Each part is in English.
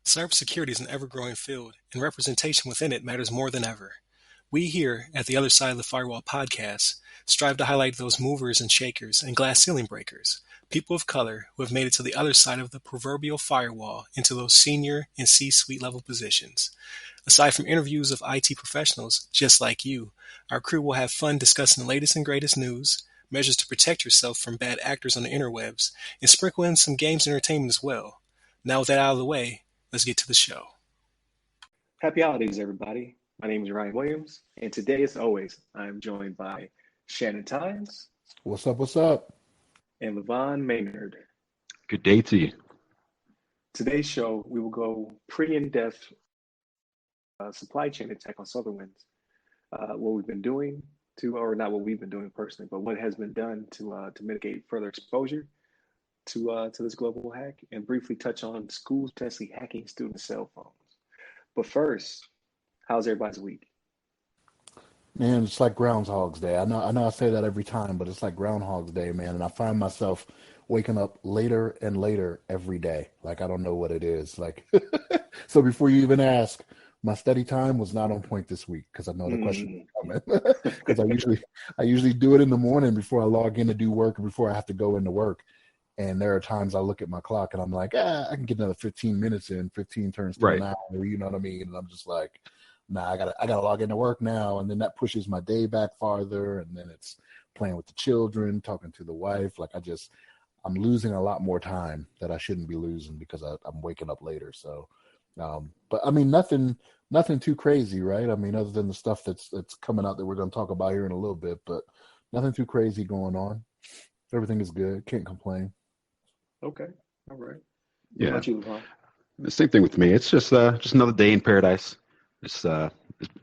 Cybersecurity is an ever-growing field, and representation within it matters more than ever. We here at the Other Side of the Firewall podcast strive to highlight those movers and shakers and glass ceiling breakers, people of color who have made it to the other side of the proverbial firewall into those senior and C-suite level positions. Aside from interviews of IT professionals just like you, our crew will have fun discussing the latest and greatest news, measures to protect yourself from bad actors on the interwebs, and sprinkle in some games entertainment as well. Now with that out of the way, let's get to the show. Happy holidays, everybody. My name is Ryan Williams, and today, as always, I am joined by Shannon Tynes What's up? What's up? and LeVon Maynard. Good day to you. Today's show, we will go pretty in-depth supply chain attack on SolarWinds. What we've been doing or not what we've been doing personally, but what has been done to mitigate further exposure to this global hack, and briefly touch on schools potentially hacking students' cell phones. But first, how's everybody's week? Man, it's like Groundhog's Day. I know I say that every time, but it's like Groundhog's Day, man. And I find myself waking up later and later every day. Like I don't know what it is. Like so before you even ask, my study time was not on point this week because I know the question is coming. Because I usually do it in the morning before I log in to do work or before I have to go into work. And there are times I look at my clock and I'm like, I can get another 15 minutes in. 15 turns to an hour, you know what I mean? And I'm just like, nah, I gotta log into work now. And then that pushes my day back farther. And then it's playing with the children, talking to the wife. Like I'm losing a lot more time that I shouldn't be losing because I'm waking up later. So, but I mean, nothing too crazy, right? I mean, other than the stuff that's coming out that we're going to talk about here in a little bit, but nothing too crazy going on. Everything is good. Can't complain. Okay, all right. Yeah. What about you, LeVon? The same thing with me. It's just another day in paradise. It's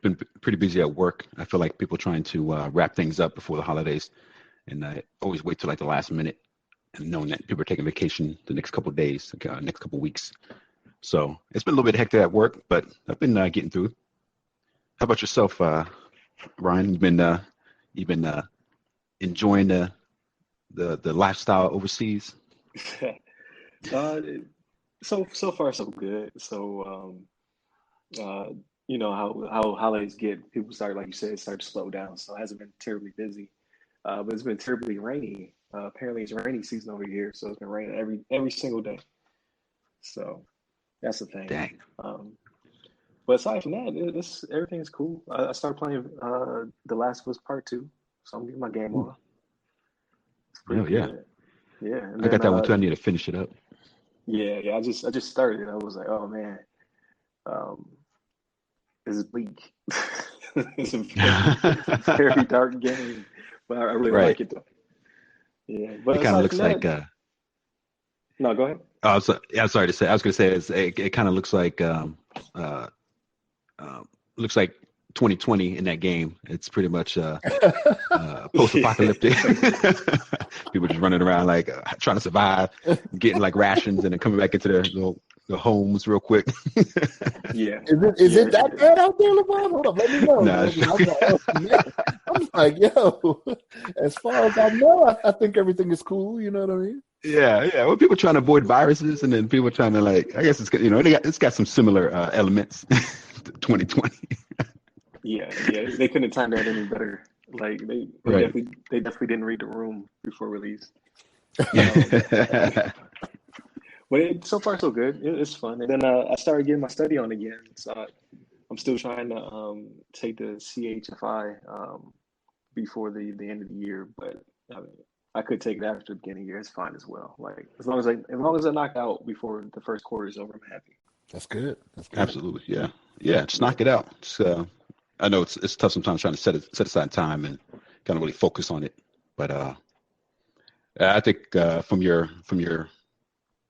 been pretty busy at work. I feel like people trying to wrap things up before the holidays, and I always wait till like the last minute, and knowing that people are taking vacation the next couple of days, next couple of weeks. So it's been a little bit hectic at work, but I've been getting through it. How about yourself, Ryan? You've been enjoying the lifestyle overseas? uh, so far so good. So you know how holidays get, people start, like you said, start to slow down. So it hasn't been terribly busy, but it's been terribly rainy. Apparently it's rainy season over here, so it's been raining every single day. So that's the thing. Dang. But aside from that, everything's cool. I started playing The Last of Us Part 2, so I'm getting my game on. It's pretty yeah. good. Yeah, and I got then that one too. I need to finish it up. yeah, I just started it. I was like, oh man, um, this is bleak. It's a very dark game, but I really Right. like it though. Yeah, but It kind of aside looks from like. that, no, go ahead. I'm sorry to say. I was going to say it kind of looks like looks like 2020 in that game. It's pretty much post-apocalyptic. People just running around like trying to survive, getting like rations, and then coming back into their homes real quick. Yeah. Is it that bad out there, LeVon? Hold up, let me know. Nah, I'm like, yo, as far as I know, I think everything is cool. You know what I mean? yeah. Well, people trying to avoid viruses, and then people trying to like. I guess it's got some similar elements. to 2020. Yeah, they couldn't have timed that any better. Like they Right. definitely didn't read the room before release. Yeah. But so far so good. It's fun. And then I started getting my study on again. So I'm still trying to take the CHFI before the end of the year. But I mean, I could take it after the beginning of the year. It's fine as well. Like as long as I knock out before the first quarter is over, I'm happy. That's good. That's good. Absolutely. Yeah. Just knock it out. I know it's tough sometimes trying to set aside time and kind of really focus on it. But I think from your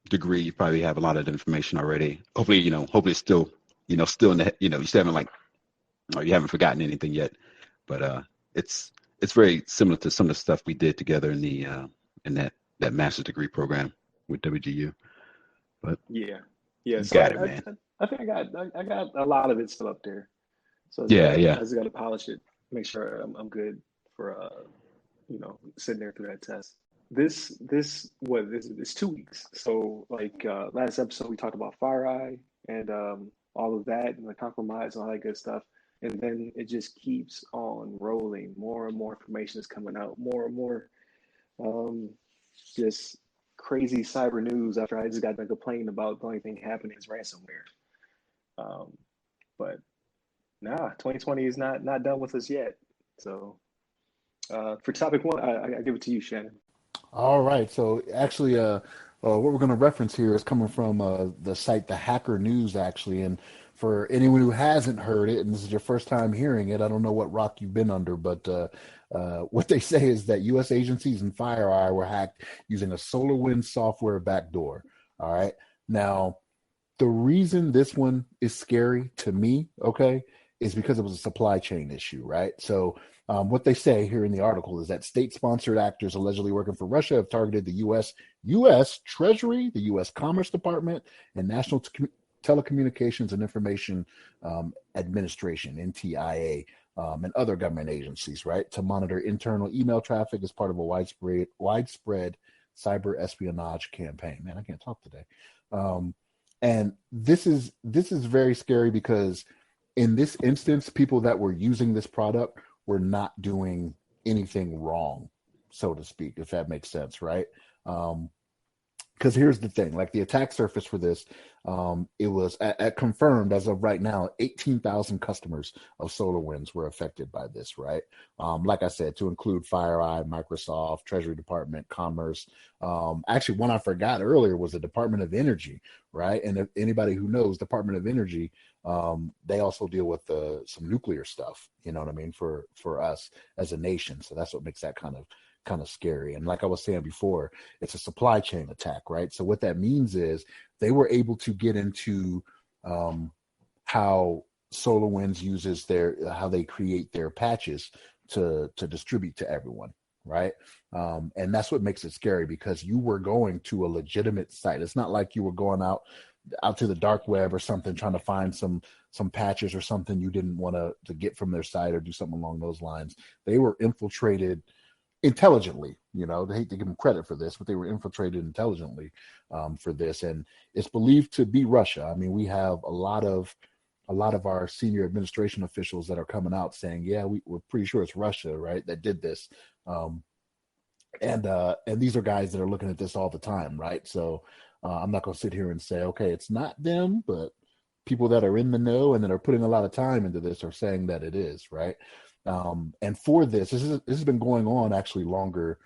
degree, you probably have a lot of the information already. Hopefully it's still in the you still haven't or you haven't forgotten anything yet. But it's very similar to some of the stuff we did together in the in that master's degree program with WGU. But Yeah. you So got it, man. I think I got a lot of it still up there. So Yeah. I just got to polish it, make sure I'm good for sitting there through that test. It's 2 weeks. So like last episode we talked about FireEye and all of that and the compromise and all that good stuff. And then it just keeps on rolling. More and more information is coming out. More and more just crazy cyber news after I just got done complaining about the only thing happening is ransomware. But nah, 2020 is not done with us yet. So for topic one, I give it to you, Shannon. All right. So actually, what we're going to reference here is coming from the site The Hacker News, actually. And for anyone who hasn't heard it, and this is your first time hearing it, I don't know what rock you've been under, but what they say is that U.S. agencies and FireEye were hacked using a SolarWinds software backdoor. All right. Now, the reason this one is scary to me, okay, is because it was a supply chain issue, right? So what they say here in the article is that state-sponsored actors allegedly working for Russia have targeted the U.S. Treasury, the U.S. Commerce Department, and National Telecommunications and Information Administration, NTIA, and other government agencies, right, to monitor internal email traffic as part of a widespread cyber espionage campaign. Man, I can't talk today. And this is very scary because in this instance, people that were using this product were not doing anything wrong, so to speak, if that makes sense, right? Because here's the thing, like the attack surface for this, it was at confirmed as of right now, 18,000 customers of SolarWinds were affected by this, right? Like I said, to include FireEye, Microsoft, Treasury Department, Commerce. Actually, one I forgot earlier was the Department of Energy, right? And if anybody who knows Department of Energy, they also deal with some nuclear stuff, you know what I mean, for us as a nation. So that's what makes that kind of scary. And like I was saying before, it's a supply chain attack, right? So what that means is they were able to get into how SolarWinds uses how they create their patches to distribute to everyone, right? And that's what makes it scary, because you were going to a legitimate site. It's not like you were going out to the dark web or something trying to find some patches or something you didn't want to get from their site or do something along those lines. They were infiltrated intelligently. You know, they hate to give them credit for this, but they were infiltrated intelligently for this. And it's believed to be Russia. I mean, we have a lot of our senior administration officials that are coming out saying, yeah, we're pretty sure it's Russia, right, that did this. And these are guys that are looking at this all the time, right? So I'm not going to sit here and say, okay, it's not them, but people that are in the know and that are putting a lot of time into this are saying that it is, right? And for this has been going on actually longer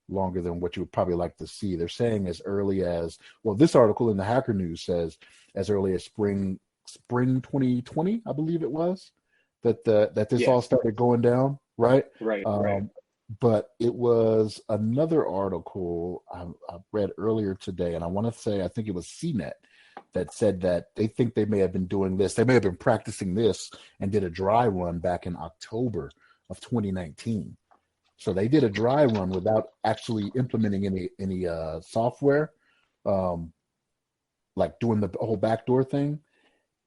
than what you would probably like to see. They're saying as early as, well, this article in the Hacker News says as early as spring 2020, I believe it was, that this all started going down, right? Right. But it was another article I read earlier today, and I think it was CNET that said that they think they may have been doing this. They may have been practicing this and did a dry run back in October of 2019. So they did a dry run without actually implementing any software, like doing the whole backdoor thing,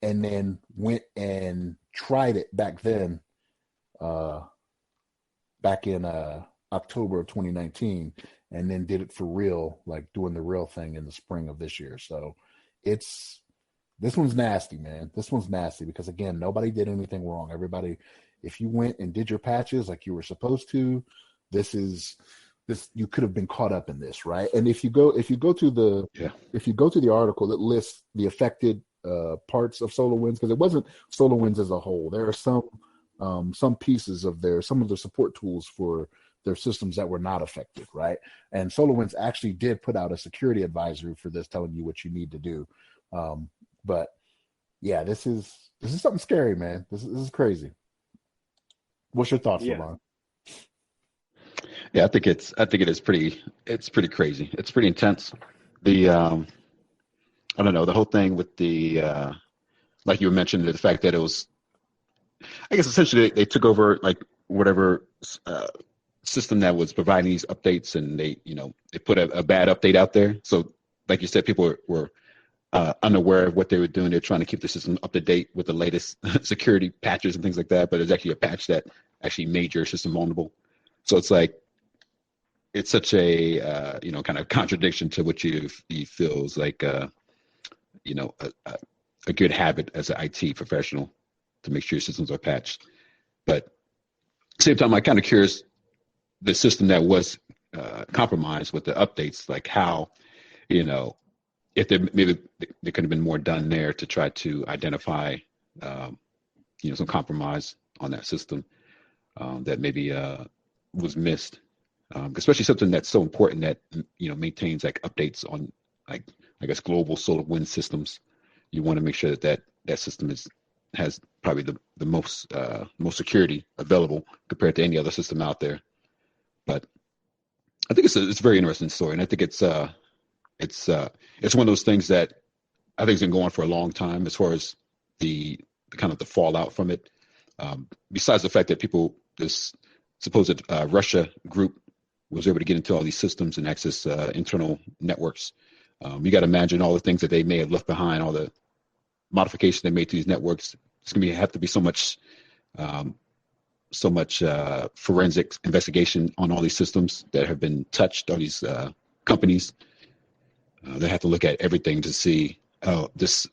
and then went and tried it back then, back in October of 2019, and then did it for real, like doing the real thing in the spring of this year. So this one's nasty, man. This one's nasty because, again, nobody did anything wrong. Everybody, if you went and did your patches like you were supposed to, you could have been caught up in this, right? And if you go to the article that lists the affected parts of SolarWinds, because it wasn't SolarWinds as a whole. There are some pieces of some of the support tools for their systems that were not affected, right? And SolarWinds actually did put out a security advisory for this, telling you what you need to do. But yeah, this is something scary, man. This is crazy. What's your thoughts, LeVon? Yeah, I think it is pretty crazy. It's pretty intense. I don't know, the whole thing with the like you mentioned, the fact that it was, I guess essentially they took over like whatever system that was providing these updates, and they put a bad update out there. So like you said, people were unaware of what they were doing. They're trying to keep the system up to date with the latest security patches and things like that. But it's actually a patch that actually made your system vulnerable. So it's like, it's such a kind of contradiction to what you feels like a good habit as an IT professional to make sure your systems are patched. But at the same time, I'm kind of curious, the system that was compromised with the updates, like how, if maybe there could have been more done there to try to identify, some compromise on that system that maybe was missed, especially something that's so important that maintains like updates on, like, I guess, global SolarWinds systems. You want to make sure that system has probably the most security available compared to any other system out there. But I think it's a very interesting story, and I think it's one of those things that I think has been going on for a long time as far as the kind of the fallout from it. Besides the fact that this supposed Russia group was able to get into all these systems and access internal networks. You got to imagine all the things that they may have left behind, all the modifications they made to these networks. It's going to have to be so much forensic investigation on all these systems that have been touched, all these companies. They have to look at everything to see, oh, this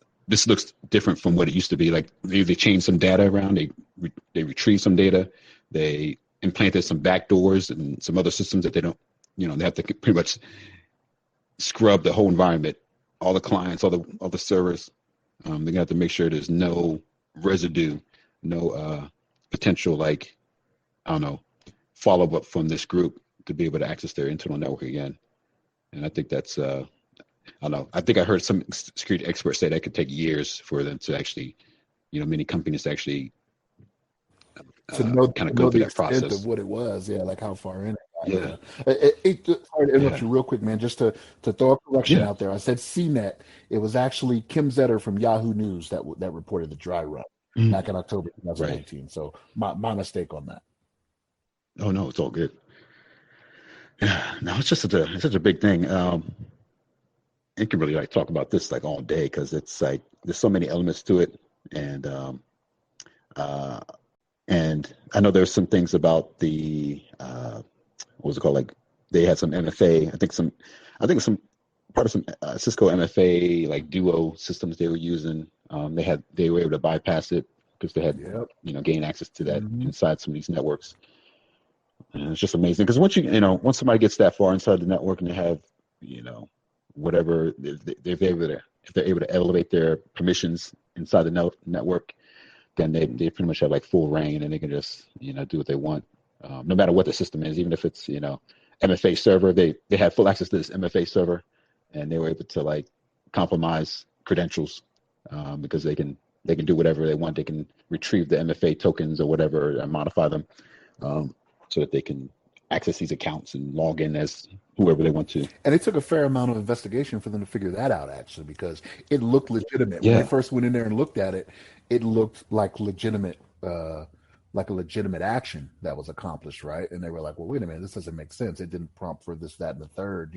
looks different from what it used to be. Like maybe they changed some data around, they retrieved some data, they implanted some backdoors and some other systems that they don't, they have to pretty much scrub the whole environment, all the clients, all the servers. They're gonna have to make sure there's no residue, no potential, like, I don't know, follow up from this group to be able to access their internal network again. And I think that's I don't know. I think I heard some security experts say that could take years for them to actually, many companies to actually To know, kind of know go the through that extent process. of what it was, yeah, like how far in it. Yeah. Sorry to interrupt Yeah. you real quick, man. Just to throw a correction Yeah. out there, I said CNET. It was actually Kim Zetter from Yahoo News that reported the dry run Mhm. back in October Right. 2019. So my mistake on that. Oh no, it's all good. Yeah. No, it's such a big thing. You can really like talk about this like all day because it's like there's so many elements to it, and uh, and I know there's some things about the what was it called? Like they had some MFA. I think some part of some Cisco MFA like Duo systems they were using. They were able to bypass it because they had Yep. gain access to that Mm-hmm. inside some of these networks. And it's just amazing because once somebody gets that far inside the network and they have whatever if they're able to elevate their permissions inside the network, then they pretty much have like full reign and they can just do what they want, no matter what the system is, even if it's MFA server. They have full access to this MFA server, and they were able to like compromise credentials because they can do whatever they want. They can retrieve the MFA tokens or whatever and modify them so that they can access these accounts and log in as whoever they want to. And it took a fair amount of investigation for them to figure that out, actually, because it looked legitimate. When they Yeah. first went in there and looked at it, it looked like like a legitimate action that was accomplished, right? And they were like, well, wait a minute, this doesn't make sense. It didn't prompt for this, that, and the third,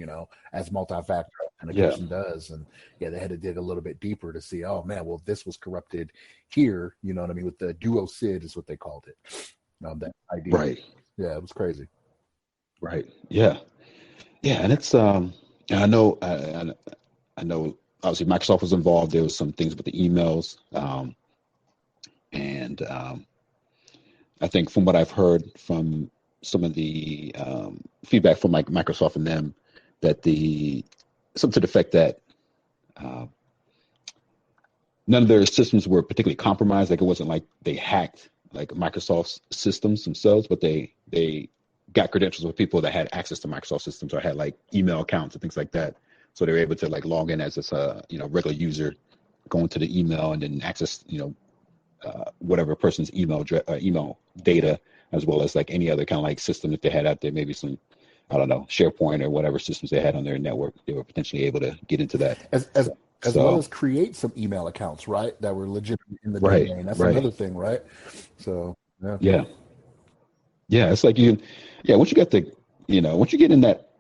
as multi-factor Yeah. authentication does. And yeah, they had to dig a little bit deeper to see, oh man, well, this was corrupted here, you know what I mean? With the duo SID is what they called it. That idea. Right. Yeah, it was crazy. Right. Yeah. Yeah. And it's and I know obviously Microsoft was involved. There was some things with the emails. And I think from what I've heard from some of the feedback from like Microsoft and them, that something to the effect that none of their systems were particularly compromised. Like it wasn't like they hacked like Microsoft's systems themselves, but they got credentials with people that had access to Microsoft systems or had like email accounts and things like that. So they were able to like log in as a regular user, go into the email and then access whatever person's email data, as well as like any other kind of like system that they had out there, maybe some, I don't know, SharePoint or whatever systems they had on their network. They were potentially able to get into that. As well as create some email accounts, right? That were legitimate in the Right, domain. That's right. another thing, right? So Yeah. It's like once you get once you get in that,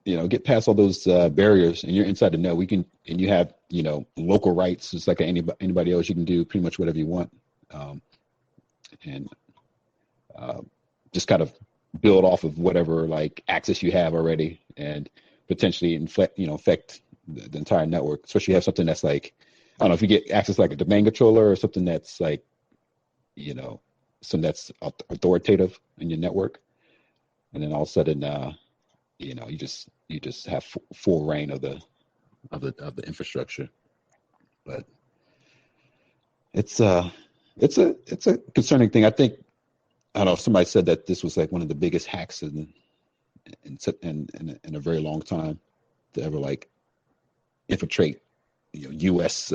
get past all those barriers and you're inside the net, and you have, local rights, just like anybody else, you can do pretty much whatever you want. And just kind of build off of whatever like access you have already and potentially affect the entire network. Especially if you have something that's like, I don't know, if you get access like a domain controller or something that's like, something that's authoritative in your network, and then all of a sudden, you just have full reign of the infrastructure. But it's a concerning thing. I think, I don't know if somebody said that this was like one of the biggest hacks in a very long time to ever like infiltrate U.S.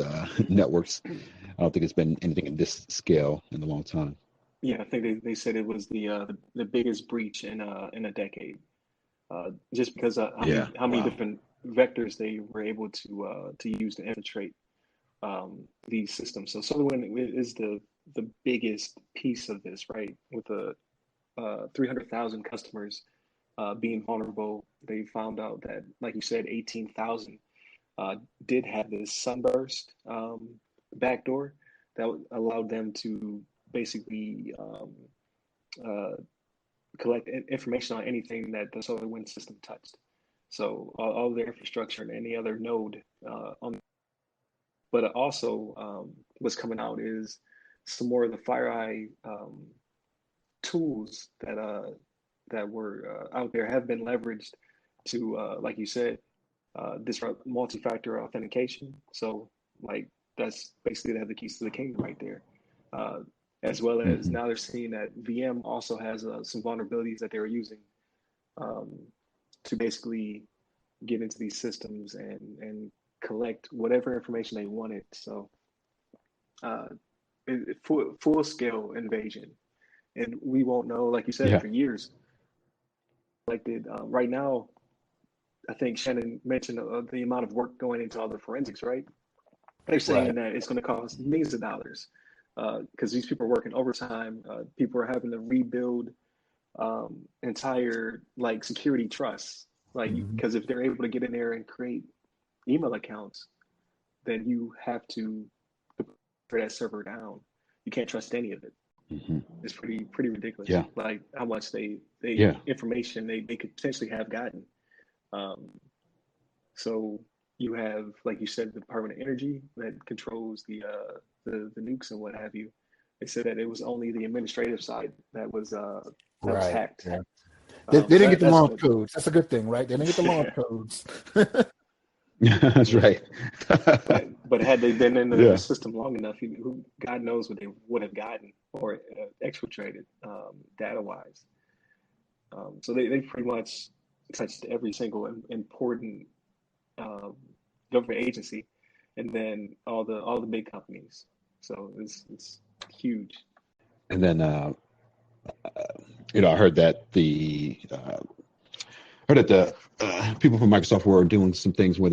networks. I don't think it's been anything in this scale in a long time. Yeah, I think they said it was the biggest breach in a decade, just because how many Wow. different vectors they were able to use to infiltrate these systems. So SolarWinds is the biggest piece of this, right? With the 300,000 customers being vulnerable, they found out that, like you said, 18,000 did have this Sunburst backdoor that allowed them to basically collect information on anything that the SolarWinds system touched. So all their infrastructure and any other node but also what's coming out is some more of the FireEye tools that were out there have been leveraged to, like you said, disrupt multi-factor authentication. So like that's basically they have the keys to the kingdom right there. As well as now they're seeing that VM also has some vulnerabilities that they were using to basically get into these systems and collect whatever information they wanted. So full scale invasion, and we won't know, like you said, Yeah. for years. Right now, I think Shannon mentioned the amount of work going into all the forensics, right? They're saying Right. that it's going to cost millions of dollars because these people are working overtime. People are having to rebuild entire like security trusts, like Hmm. because if they're able to get in there and create email accounts, then you have to put that server down. You can't trust any of it. hmm It's pretty ridiculous. Yeah. Like how much they Yeah. information they could potentially have gotten. Um, so you have, like you said, the Department of Energy that controls the nukes and what have you. They said that it was only the administrative side that was Right. hacked. Yeah. They So didn't get the that's launch good. codes. That's a good thing, right? They didn't get the launch codes. That's Yeah, right. but had they been in the Yeah. system long enough, who God knows what they would have gotten or exfiltrated data wise. So they pretty much touched every single important um, government agency, and then all the big companies. So it's huge. And then I heard that the people from Microsoft were doing some things where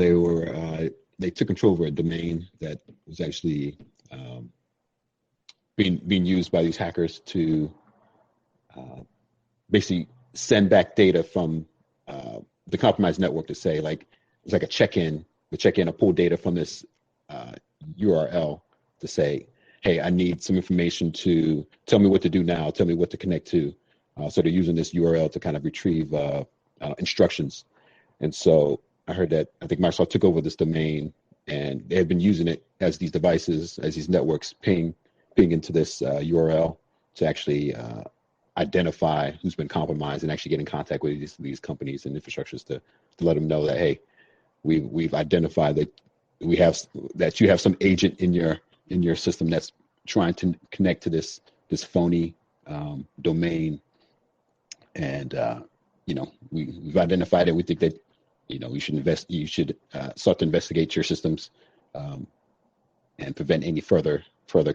they took control over a domain that was actually being used by these hackers to basically send back data from the compromised network to say, like, it's like a check-in, or pull data from this URL to say, hey, I need some information to tell me what to do now, tell me what to connect to. So they're using this URL to kind of retrieve instructions. And so I heard that I think Microsoft took over this domain, and they have been using it as these devices, as these networks ping into this URL to actually identify who's been compromised and actually get in contact with these companies and infrastructures to let them know that, hey, we've identified that you have some agent in your system that's trying to connect to this phony domain, and we've identified it. We think that you should start to investigate your systems and prevent any further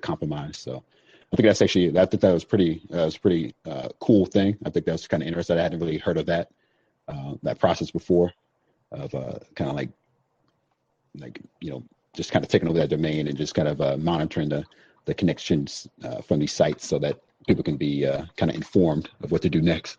compromise. So I think that was pretty cool thing. I think that's kind of interesting. I hadn't really heard of that process before, of kind of like just kind of taking over that domain and just kind of monitoring the connections from these sites so that people can be kind of informed of what to do next.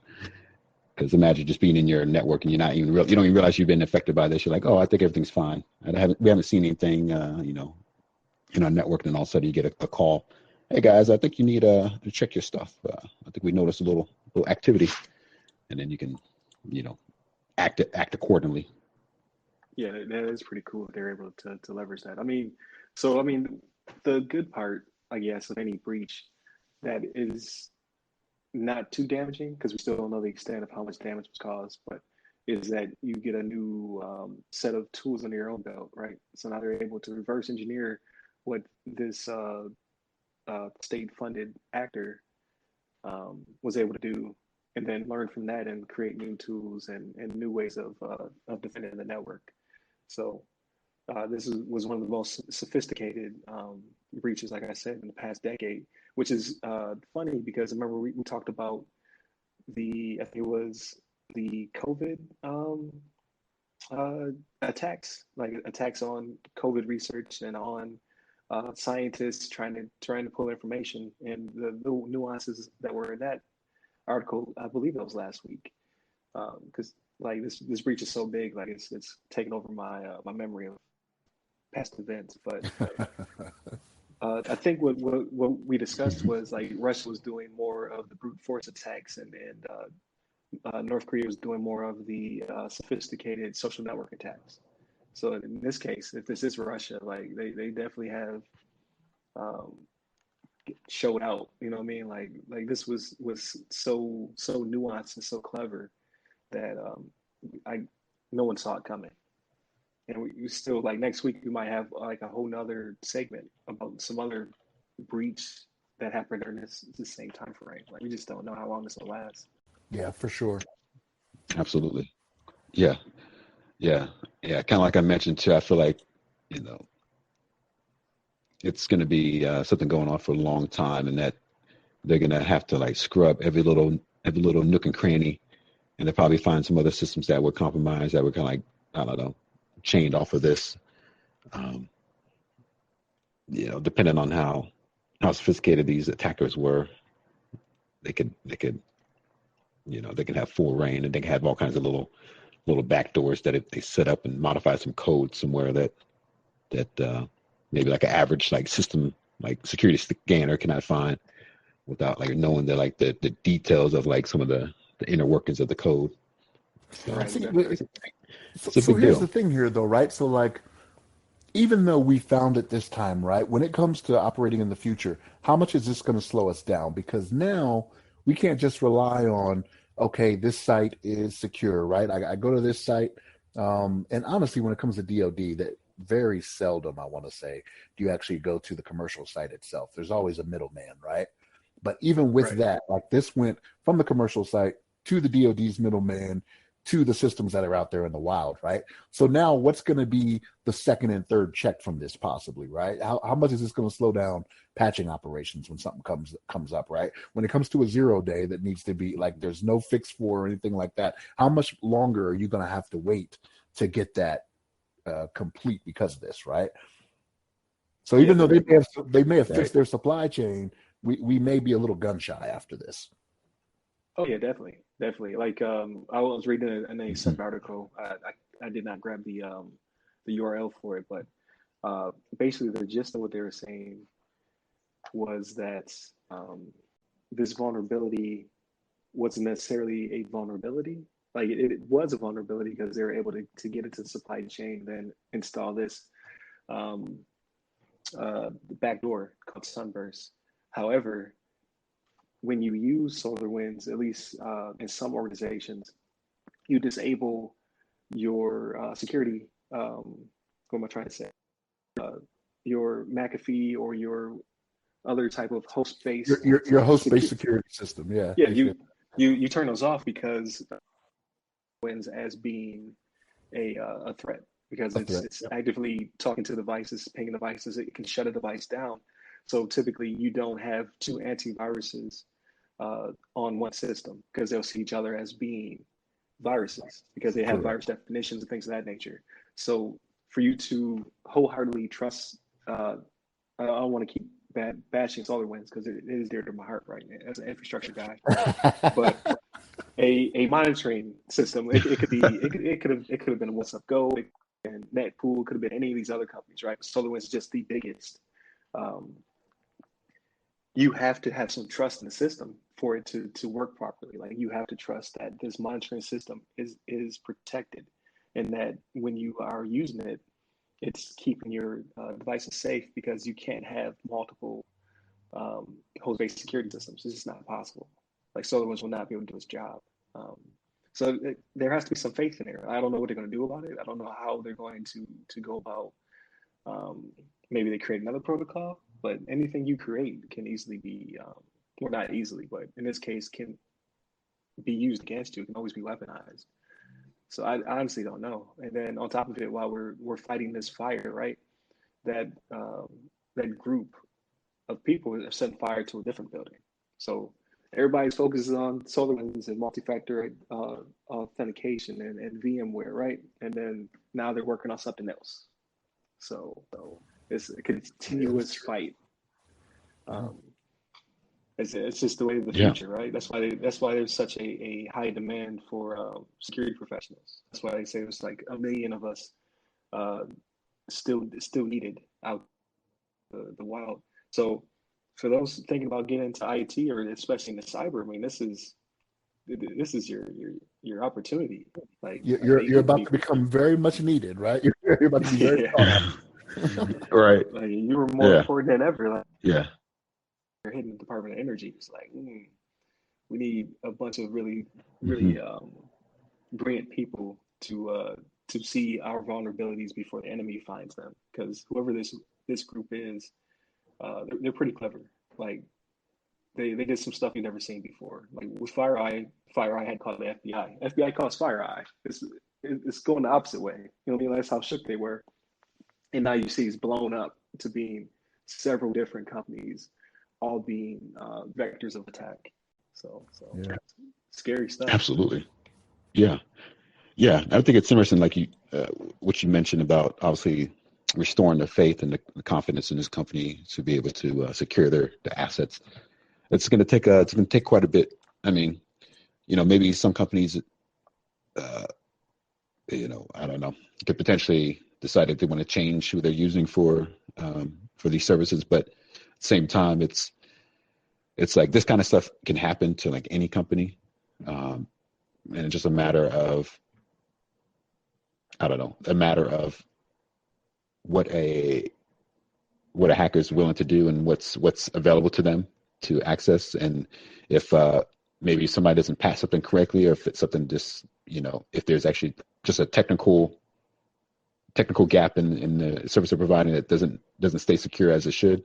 Because imagine just being in your network and you don't even realize you've been affected by this. You're like, oh, I think everything's fine. We haven't seen anything, in our network, and all of a sudden you get a call. Hey guys, I think you need to check your stuff. I think we noticed a little activity. and then you can, act accordingly. Yeah, that is pretty cool that they're able to leverage that. The good part, I guess, of any breach that is not too damaging, because we still don't know the extent of how much damage was caused, but is that you get a new set of tools under your own belt, right? So now they're able to reverse engineer what this state-funded actor was able to do, and then learn from that and create new tools and new ways of defending the network. So this was one of the most sophisticated breaches, like I said, in the past decade, which is funny because remember we talked about I think it was the COVID attacks, like attacks on COVID research and on scientists trying to pull information, and the little nuances that were in that article. I believe it was last week, because like this breach is so big, like it's taken over my my memory of past events. But I think what we discussed was like Russia was doing more of the brute force attacks, and North Korea was doing more of the sophisticated social network attacks. So in this case, if this is Russia, like they definitely have showed out. You know what I mean? Like this was so nuanced and so clever that I no one saw it coming. And we still, like, next week we might have like a whole nother segment about some other breach that happened during this same time frame. Like we just don't know how long this will last. Yeah, for sure. Absolutely. Yeah. Yeah. Yeah. Kind of like I mentioned too, I feel like, it's going to be something going on for a long time, and that they're going to have to like scrub every little nook and cranny, and they'll probably find some other systems that were compromised, that were kind of like, I don't know, chained off of this. Depending on how sophisticated these attackers were, they could they can have full reign, and they can have all kinds of little back doors that if they set up and modify some code somewhere that maybe like an average like system like security scanner cannot find, without like knowing the details of like some of the inner workings of the code. So Right, See, exactly. it's a so big here's deal. the thing here, though, right? So, like, even though we found it this time, right? When it comes to operating in the future, how much is this going to slow us down? Because now we can't just rely on, okay, this site is secure, right? I go to this site, and honestly, when it comes to DoD, that very seldom, I want to say, do you actually go to the commercial site itself. There's always a middleman, right? But even with Right. that, like this went from the commercial site to the DoD's middleman to the systems that are out there in the wild, right? So now what's going to be the second and third check from this possibly, right? How much is this going to slow down patching operations when something comes up, right? When it comes to a 0 day that needs to be like, there's no fix for or anything like that, how much longer are you going to have to wait to get that complete because of this, right? So Yeah, even though they may have Right. fixed their supply chain, we may be a little gun shy after this. oh yeah, definitely. Like I was reading a Mhm. sub article. I did not grab the URL for it, but basically the gist of what they were saying was that this vulnerability wasn't necessarily a vulnerability. Like it was a vulnerability because they were able to get into the supply chain, then install this um, backdoor called Sunburst. However, when you use SolarWinds, at least in some organizations, you disable your security. What am I trying to say? Your McAfee or your other type of host-based Your host-based security. security system, yeah. Yeah, you turn those off because wins as being a threat, because A threat. it's Yep. actively talking to devices, pinging devices. It can shut a device down. So typically, you don't have two antiviruses on one system because they'll see each other as being viruses because they have Correct. virus definitions and things of that nature. So for you to wholeheartedly trust, I don't want to keep bashing SolarWinds because it is dear to my heart right now as an infrastructure guy. But a monitoring system, it could be it could have been What's Up Go and NetPool, could have been any of these other companies, right? SolarWinds is just the biggest. You have to have some trust in the system for it to work properly. Like you have to trust that this monitoring system is protected, and that when you are using it, it's keeping your devices safe, because you can't have multiple host-based security systems. It's just not possible. Like SolarWinds will not be able to do its job. So there has to be some faith in there. I don't know what they're going to do about it. I don't know how they're going to go about. Maybe they create another protocol, but anything you create can easily be, well, not easily, but in this case, can be used against you. It can always be weaponized. So I honestly don't know. And then on top of it, while we're fighting this fire, right? That group of people have set fire to a different building. So everybody's focuses on SolarWinds and multi-factor authentication and VMware, right? And then now they're working on something else. So it's a continuous fight. It's just the way of the future, right? That's why there's such a high demand for security professionals. That's why they say there's like 1 million of us still needed out the wild. So for those thinking about getting into IT, or especially into cyber, I mean, this is your opportunity. Like you're about to become very much needed, right? You're about to be very right. Like you were more important than ever. Like you're hitting the Department of Energy. It's like we need a bunch of really brilliant people to see our vulnerabilities before the enemy finds them. Because whoever this group is, they're pretty clever. Like they did some stuff you've never seen before. Like with FireEye had called the FBI. FBI calls FireEye. It's going the opposite way. You know what I mean? That's how shook they were. And now you see it's blown up to being several different companies, all being vectors of attack. So scary stuff. Absolutely. Yeah. I think it's interesting, like what you mentioned about obviously restoring the faith and the confidence in this company to be able to secure the assets. It's going to take quite a bit. I mean, maybe some companies, I don't know, could potentially decide if they want to change who they're using for these services, but at the same time, it's like this kind of stuff can happen to like any company, and it's just a matter of what a hacker is willing to do and what's available to them to access, and if maybe somebody doesn't pass something correctly, or if it's something just if there's actually just a technical gap in the service they're providing that doesn't stay secure as it should,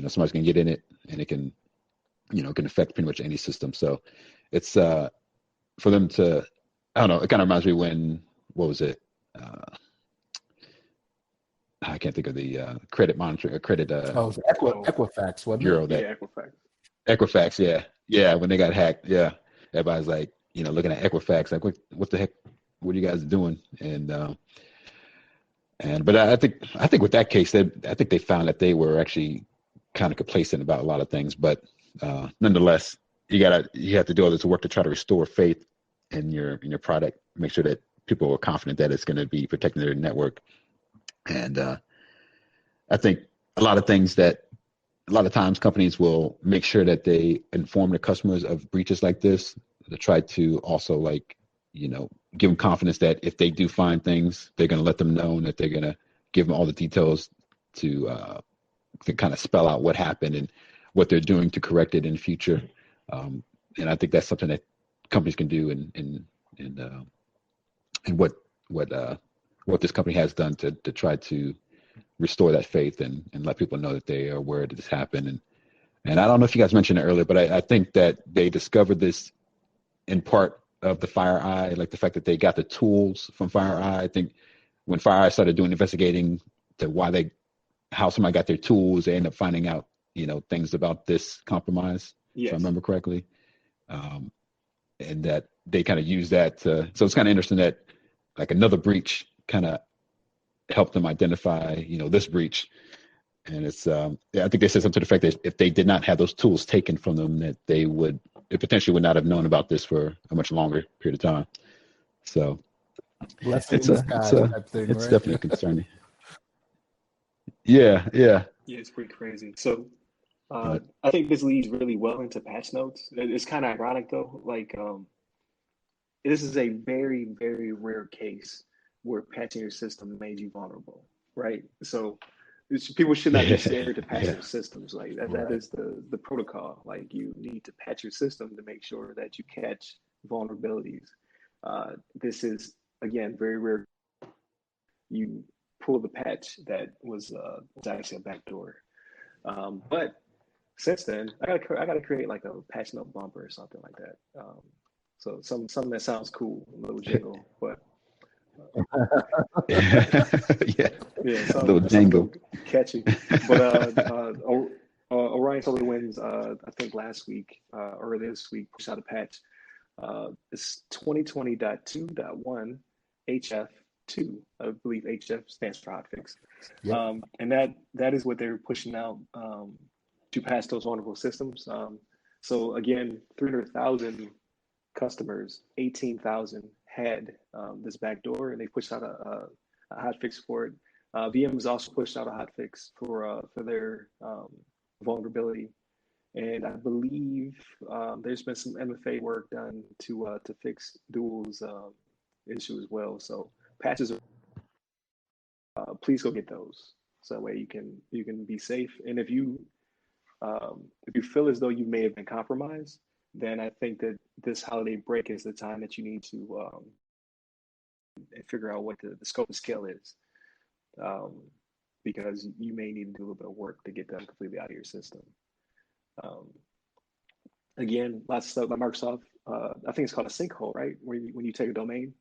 somebody's gonna get in it, and it can can affect pretty much any system. So it's for them to, I don't know, it kind of reminds me when, what was it? I can't think of the credit monitoring, Equifax, wasn't bureau it? that Equifax. Equifax, when they got hacked, everybody's like, looking at Equifax, like what the heck, what are you guys doing? But I think with that case, I think they found that they were actually kind of complacent about a lot of things, but nonetheless, you have to do all this work to try to restore faith in your product, make sure that people are confident that it's going to be protecting their network. And I think a lot of times companies will make sure that they inform their customers of breaches like this, to try to also give them confidence that if they do find things, they're going to let them know, and that they're going to give them all the details to kind of spell out what happened and what they're doing to correct it in the future. And I think that's something that companies can do, and what this company has done to try to restore that faith and let people know that they are aware that this happened. And I don't know if you guys mentioned it earlier, but I think that they discovered this in part of the FireEye, like the fact that they got the tools from FireEye. I think when FireEye started doing investigating to how somebody got their tools, they ended up finding out, things about this compromise, if I remember correctly. And that they kind of use that so it's kind of interesting that like another breach kind of helped them identify, this breach. And it's, I think they said something to the fact that if they did not have those tools taken from them, that they potentially would not have known about this for a much longer period of time. So it's definitely concerning. Yeah. It's pretty crazy. So I think this leads really well into patch notes. It's kind of ironic though. Like, this is a very, very rare case where patching your system made you vulnerable, right? So people should not be Yeah, scared to patch yeah, their systems. Like that Right. is the protocol. Like you need to patch your system to make sure that you catch vulnerabilities. This is again very rare. You pull the patch that was actually a backdoor. But since then, I gotta create like a patch note bumper or something like that. So something that sounds cool, a little jingle, but yeah. yeah, A little something jangle. catchy. But Orion SolarWinds, I think last week or this week pushed out a patch. It's 2020.2.1 HF2. I believe HF stands for hotfix. Yep. And that is what they're pushing out to patch those vulnerable systems. So again, 300,000 customers, 18,000 had this backdoor, and they pushed out a hot fix for it. VM has also pushed out a hot fix for their vulnerability, and I believe there's been some MFA work done to fix Dual's issue as well. So patches are please go get those, so that way you can be safe. And if you feel as though you may have been compromised, then I think that this holiday break is the time that you need to figure out what the scope and scale is, um, because you may need to do a little bit of work to get them completely out of your system. Um, Again, lots of stuff by Microsoft. I think it's called a sinkhole, right? When you take a domain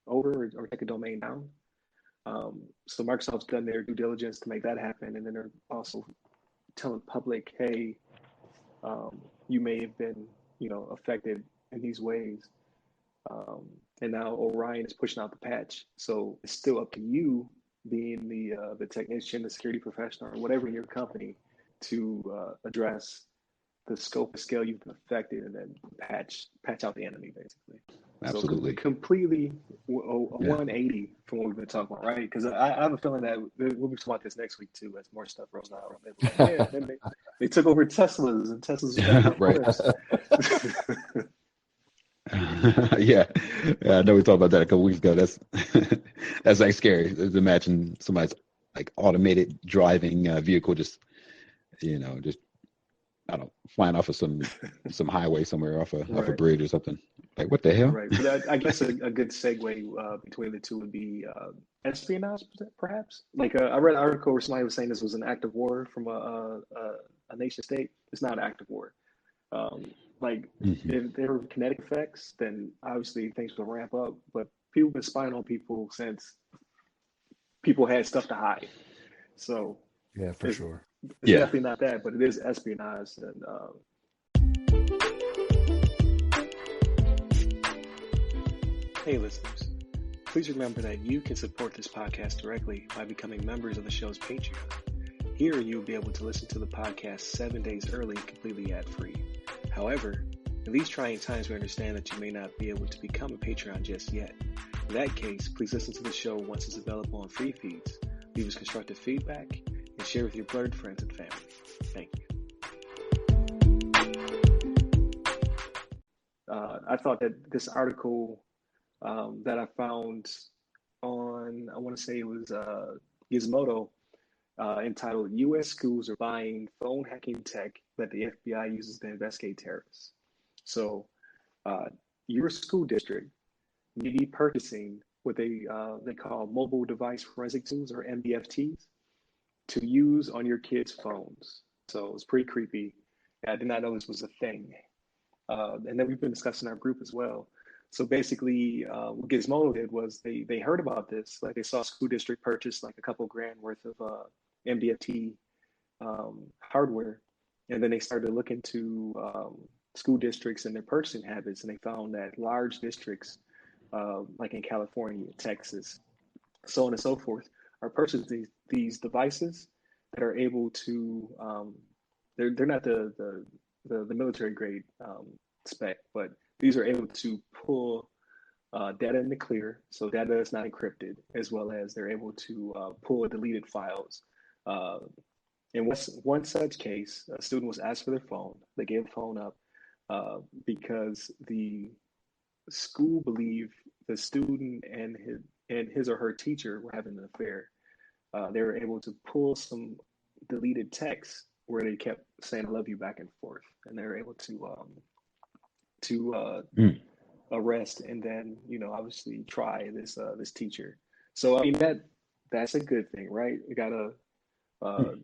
over or take a domain down. So Microsoft's done their due diligence to make that happen, and then they're also telling public, hey, you may have been, affected in these ways. And now Orion is pushing out the patch, so it's still up to you, being the technician, the security professional, or whatever in your company, to address the scope and scale you've been affected, and then patch out the enemy, basically. So Absolutely. completely a Yeah. 180 from what we've been talking about, right? Because I have a feeling that we'll be talking about this next week too, as more stuff rolls out. They'll be like, yeah, then they took over Teslas, and Teslas are back on Right. cliffs. Yeah. Yeah. I know we talked about that a couple weeks ago. That's that's like scary. Just imagine somebody's like automated driving vehicle just I don't know, flying off of some highway somewhere off a Right. bridge or something. Like what the hell? Right. But I guess a good segue between the two would be espionage, perhaps. Like I read an article where somebody was saying this was an act of war from a nation state. It's not an act of war. Like Hmm. if there were kinetic effects, then obviously things will ramp up. But people have been spying on people since people had stuff to hide. So Yeah, for it's sure. it's Yeah. definitely not that, but it is espionage. And hey, listeners. Please remember that you can support this podcast directly by becoming members of the show's Patreon. Here, you'll be able to listen to the podcast 7 days early, completely ad-free. However, in these trying times, we understand that you may not be able to become a Patreon just yet. In that case, please listen to the show once it's available on free feeds, leave us constructive feedback, and share with your blurred friends and family. Thank you. I thought that this article that I found on, I want to say it was Gizmodo, entitled U.S. Schools Are Buying Phone Hacking Tech That the FBI Uses to Investigate Terrorists. So uh, your school district may be purchasing what they call mobile device forensic tools, or MDFTs, to use on your kids' phones. So it's pretty creepy. I did not know this was a thing. And then we've been discussing our group as well. So basically, what Gizmodo did was they heard about this, like they saw a school district purchase like a couple grand worth of MDFT hardware, and then they started to look into school districts and their purchasing habits, and they found that large districts, like in California, Texas, so on and so forth, are purchasing these devices that are able to they're not the military grade spec, but these are able to pull data in the clear, so data is not encrypted, as well as they're able to pull deleted files, uh, In one such case, a student was asked for their phone. They gave the phone up because the school believed the student and his or her teacher were having an affair. They were able to pull some deleted texts where they kept saying "I love you" back and forth, and they were able to Mm. arrest and then obviously try this teacher. So I mean that's a good thing, right? We got uh, a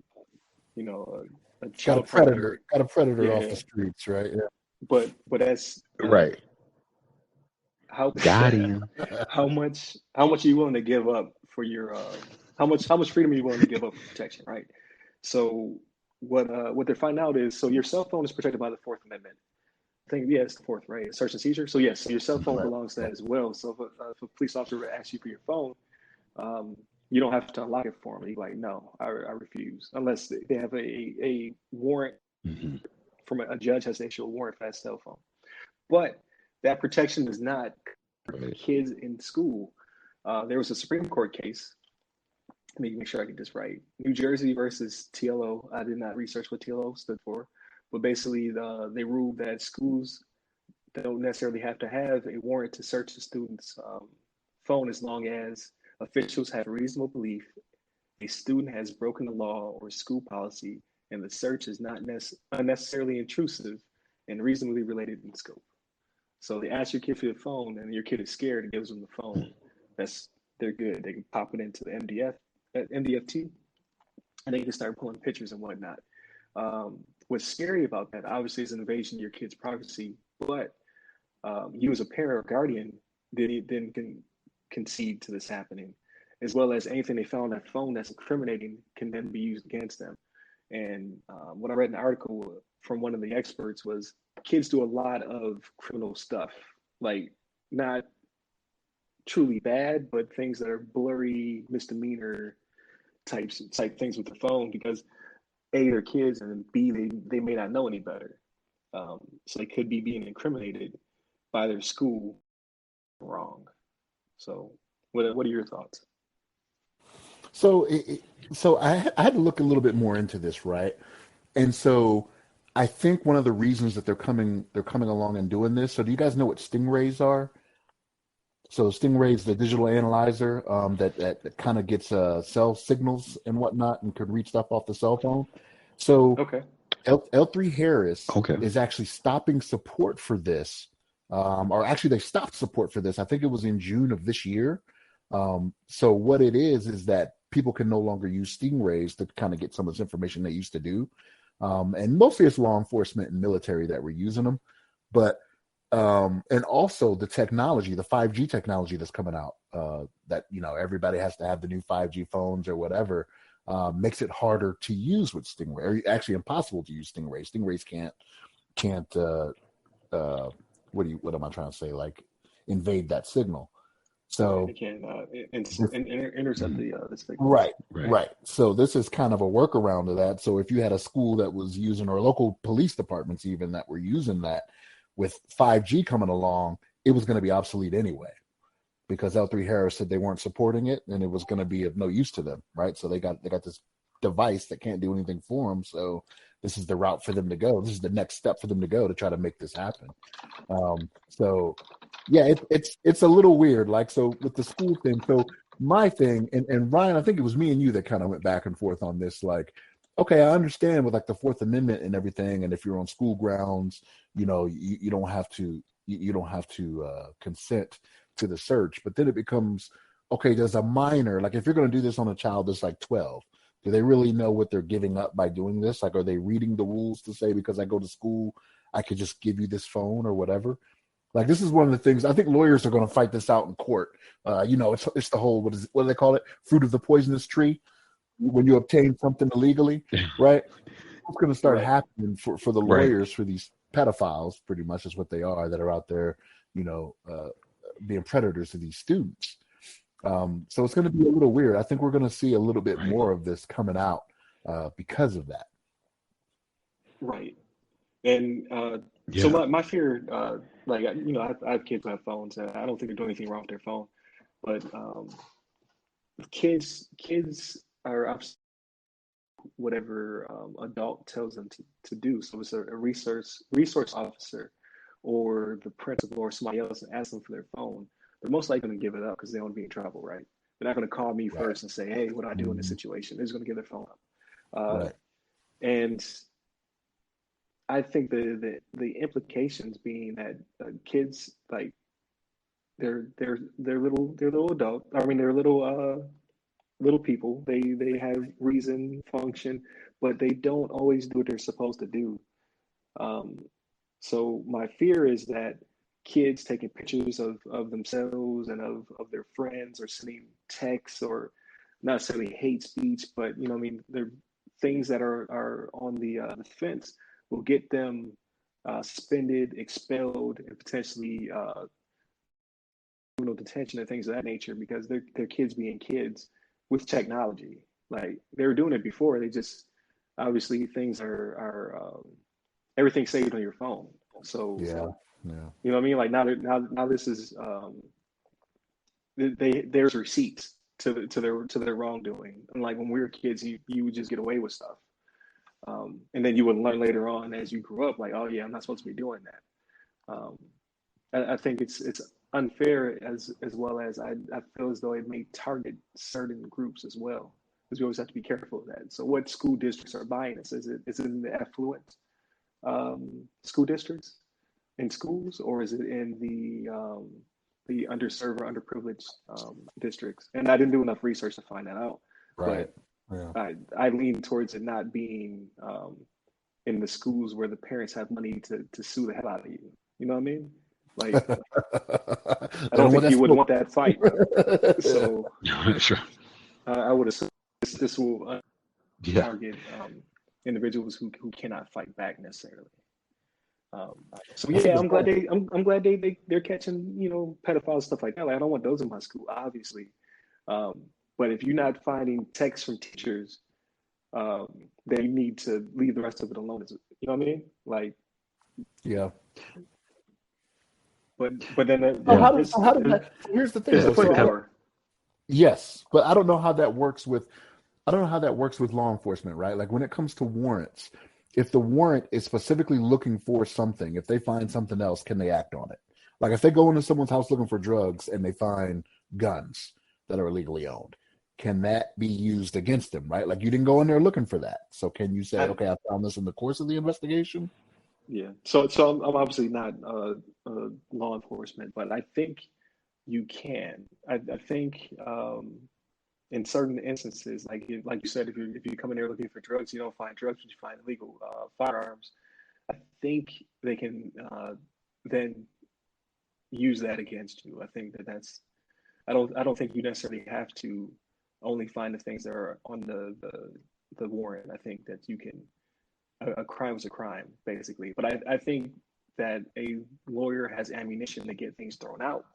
child predator. Got a predator off Yeah, the streets, right? but that's Right. how Got him. Yeah. how much are you willing to give up for your how much freedom are you willing to give up for protection, right? So what they're finding out is, so your cell phone is protected by the Fourth Amendment. I think, yeah, it's the fourth, right? Search and seizure. So yes, so your cell phone Right. belongs to Right. that as well. So if a police officer asks you for your phone, you don't have to unlock it for them. You're like, no, I refuse, unless they have a warrant Hmm. from a judge has to issue a warrant for that cell phone. But that protection does not cover Right. kids in school. There was a Supreme Court case. Let me make sure I get this right. New Jersey versus TLO. I did not research what TLO stood for, but basically they ruled that schools don't necessarily have to have a warrant to search the student's phone as long as officials have reasonable belief a student has broken the law or school policy and the search is not unnecessarily intrusive and reasonably related in scope. So they ask your kid for your phone and your kid is scared and gives them the phone. They're good. They can pop it into the MDFT, and they can start pulling pictures and whatnot. What's scary about that, obviously, is an invasion of your kid's privacy, but you as a parent or guardian then can concede to this happening, as well as anything they found on that phone that's incriminating can then be used against them. And what I read in an article from one of the experts was kids do a lot of criminal stuff, like not truly bad, but things that are blurry misdemeanor type things with the phone because A, they're kids, and B, they may not know any better. So they could be being incriminated by their school wrong. So what are your thoughts? So, I had to look a little bit more into this, right? And so, I think one of the reasons that they're coming along and doing this. So, do you guys know what stingrays are? So, stingrays, the digital analyzer that kind of gets cell signals and whatnot, and could read stuff off the cell phone. So, Okay. L3 Harris Okay. is actually stopping support for this, or actually they stopped support for this. I think it was in June of this year. So what it is that people can no longer use stingrays to kind of get some of this information they used to do, and mostly it's law enforcement and military that were using them, but and also the technology, the 5G technology that's coming out, that everybody has to have the new 5G phones or whatever. Makes it harder to use with Stingray, or actually impossible to use Stingray. Stingrays can't what am I trying to say? Like invade that signal. Right. So They can this, intercept Mhm. the signal. right, Right. right. So this is kind of a workaround to that. So if you had a school that was using, or local police departments even that were using that, with 5G coming along, it was going to be obsolete anyway, because L3 Harris said they weren't supporting it and it was going to be of no use to them, right? So they got this device that can't do anything for them. So this is the route for them to go. This is the next step for them to go to try to make this happen. So yeah, it's a little weird. Like, so with the school thing. So my thing, and Ryan, I think it was me and you that kind of went back and forth on this. Like, okay, I understand with like the Fourth Amendment and everything, and if you're on school grounds, you don't have to you don't have to consent to the search. But then it becomes, okay, does a minor, like if you're going to do this on a child that's like 12, do they really know what they're giving up by doing this? Like, are they reading the rules to say, because I go to school, I could just give you this phone or whatever? Like, this is one of the things I think lawyers are going to fight this out in court. It's the whole, what do they call it? Fruit of the poisonous tree. When you obtain something illegally, right? What's going to start Right. happening for the Right. lawyers, for these pedophiles, pretty much is what they are, that are out there, being predators to these students. So it's going to be a little weird. I think we're going to see a little bit Right. more of this coming out because of that. Right. And so Yeah. my fear, like I have kids who have phones, and I don't think they're doing anything wrong with their phone, but kids are whatever adult tells them to do. So it's a resource officer or the principal or somebody else and ask them for their phone, they're most likely going to give it up because they don't want to be in trouble, right? They're not going to call me Right. first and say, hey, what do I do in this Mhm. situation? They're just going to give their phone up. Right. And I think the implications being that kids, like, they're little adult. I mean, they're little people. They have reason, function, but they don't always do what they're supposed to do. Um, so my fear is that kids taking pictures of themselves and of their friends or sending texts or not necessarily hate speech, but I mean, they're things that are on the fence will get them suspended, expelled, and potentially criminal detention and things of that nature because they're kids being kids with technology. Like they were doing it before. They just obviously things are everything's saved on your phone. So Yeah. Yeah. you know what I mean? Like now this is there's receipts to their wrongdoing. And like when we were kids, you would just get away with stuff. And then you would learn later on as you grew up, like, oh yeah, I'm not supposed to be doing that. I think it's unfair as well as I feel as though it may target certain groups as well, because we always have to be careful of that. So what school districts are buying this? Is it in the affluent school districts in schools, or is it in the underserved or underprivileged districts? And I didn't do enough research to find that out, Right. but Yeah. I lean towards it not being in the schools where the parents have money to sue the hell out of you. You know what I mean? Like, I They don't don't want think that you would smoke. want that fight. So Sure. I would assume this will Yeah. target individuals who cannot fight back necessarily. So I think yeah, it's both. I'm glad they're catching pedophiles, stuff like that. Like I don't want those in my school, obviously. But if you're not finding texts from teachers, um, then you need to leave the rest of it alone. You know what I mean? Like, Yeah. but then So Yeah. how does that? So here's the thing it's the though. foot So Have, door. yes, but I don't know how that works with. I don't know how that works with law enforcement, right? Like when it comes to warrants, if the warrant is specifically looking for something, if they find something else, can they act on it? Like if they go into someone's house looking for drugs and they find guns that are illegally owned, can that be used against them, right? Like you didn't go in there looking for that. So can you say, I, okay, I found this in the course of the investigation? yeah. So I'm obviously not law enforcement, but I think you can. I think in certain instances, like you said, if you come in there looking for drugs, you don't find drugs, but you find illegal firearms. I think they can then use that against you. I think that's. I don't think you necessarily have to only find the things that are on the warrant. I think that you can. A crime is a crime, basically. But I think that a lawyer has ammunition to get things thrown out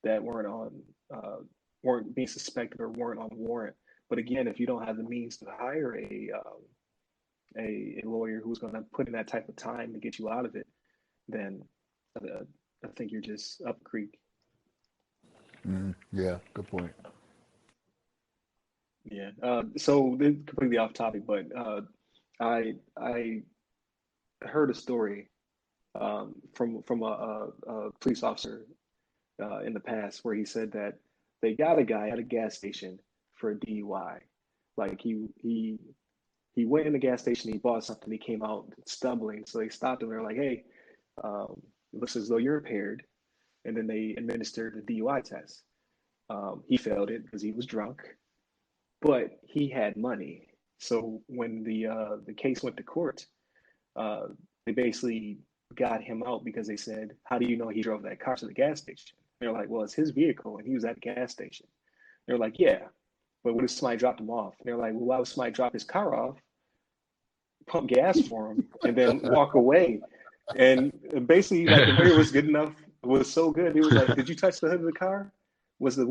that weren't being suspected or weren't on warrant. But again, if you don't have the means to hire a lawyer who's going to put in that type of time to get you out of it, then I think you're just up the creek. Yeah, good point. Yeah. So this is completely off topic, but I heard a story from a police officer in the past where he said that they got a guy at a gas station for a DUI. Like he went in the gas station, he bought something, he came out stumbling, so they stopped him. They're like, "Hey, it looks as though you're impaired," and then they administered the DUI test. He failed it because he was drunk, but he had money. So when the case went to court, uh, they basically got him out because they said, "How do you know he drove that car to the gas station?" They're like, "Well, it's his vehicle, and he was at the gas station." They're like, "Yeah, but what if somebody dropped him off?" And they're like, "Well, why would somebody drop his car off, pump gas for him, and then walk away?" And basically, like the lawyer was good enough, was so good. He was like, "Did you touch the hood of the car? Was the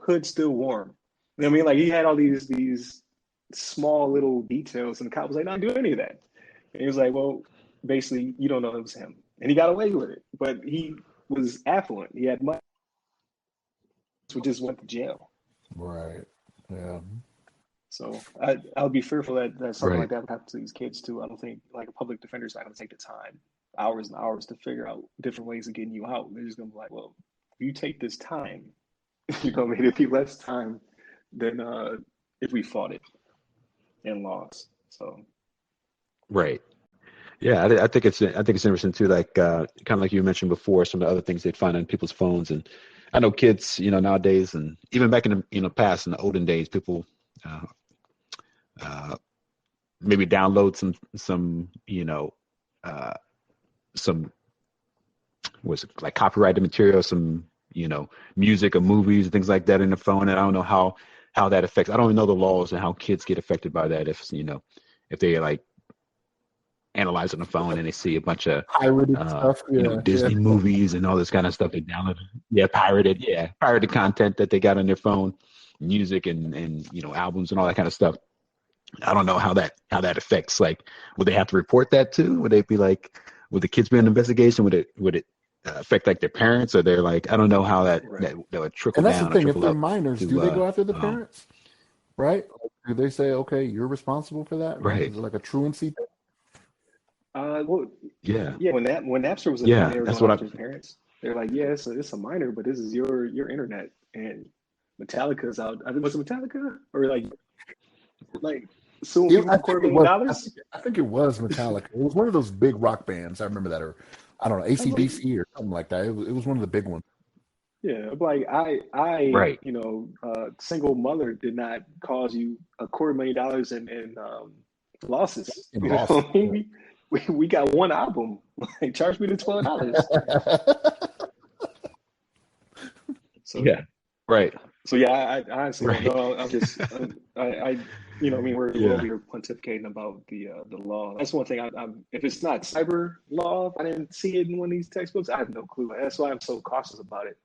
hood still warm?" You know what I mean? Like he had all these small little details, and the cop was like, "Not do any of that." And he was like, "Well, basically, you don't know it was him," and he got away with it. But he was affluent. He had money, so just went to jail. Right. Yeah. So I would be fearful that something Right. like that would happen to these kids too. I don't think like a public defender's not going to take the time, hours and hours, to figure out different ways of getting you out. They're just going to be like, well, if you take this time, maybe it'd be less time than if we fought it and lost. So Right. Yeah, I think it's interesting too. Like kind of like you mentioned before, some of the other things they'd find on people's phones, and I know kids, nowadays, and even back in the past, in the olden days, people uh, uh, maybe download some was it like copyrighted material, some music or movies and things like that in the phone, and I don't know how that affects. I don't even know the laws and how kids get affected by that. If they like analyzing the phone and they see a bunch of Pirated stuff. Yeah, yeah. Disney movies and all this kind of stuff they downloaded. Yeah, pirated content that they got on their phone, music and albums and all that kind of stuff. I don't know how that affects. Like, would they have to report that too? Would they be like, would the kids be in an investigation? Would it affect like their parents, or they're like, I don't know how that would trickle And that's the down or thing. If trickle they're up minors, to do they go after the parents? Right? Do they say, okay, you're responsible for that? Right. Is it like a truancy thing? well, yeah. When Napster was a Yeah, thing, they were that's going what after his parents. They're like, yeah, it's a minor, but this is your internet, and Metallica's out. I think, was it Metallica, or like suing people I for think $250,000? I think it was Metallica. It was one of those big rock bands. I remember that, or I don't know, AC/DC or something like that. It was one of the big ones. Yeah, like Right. Single mother did not cause you $250,000 in losses. In You know losses, what I mean? We got one album. Like, charge me the $12. So Yeah. Right. So yeah, I honestly Right. don't know. I'm just I I mean, we're over here pontificating about the law. That's one thing. I'm if it's not cyber law, if I didn't see it in one of these textbooks, I have no clue. That's why I'm so cautious about it,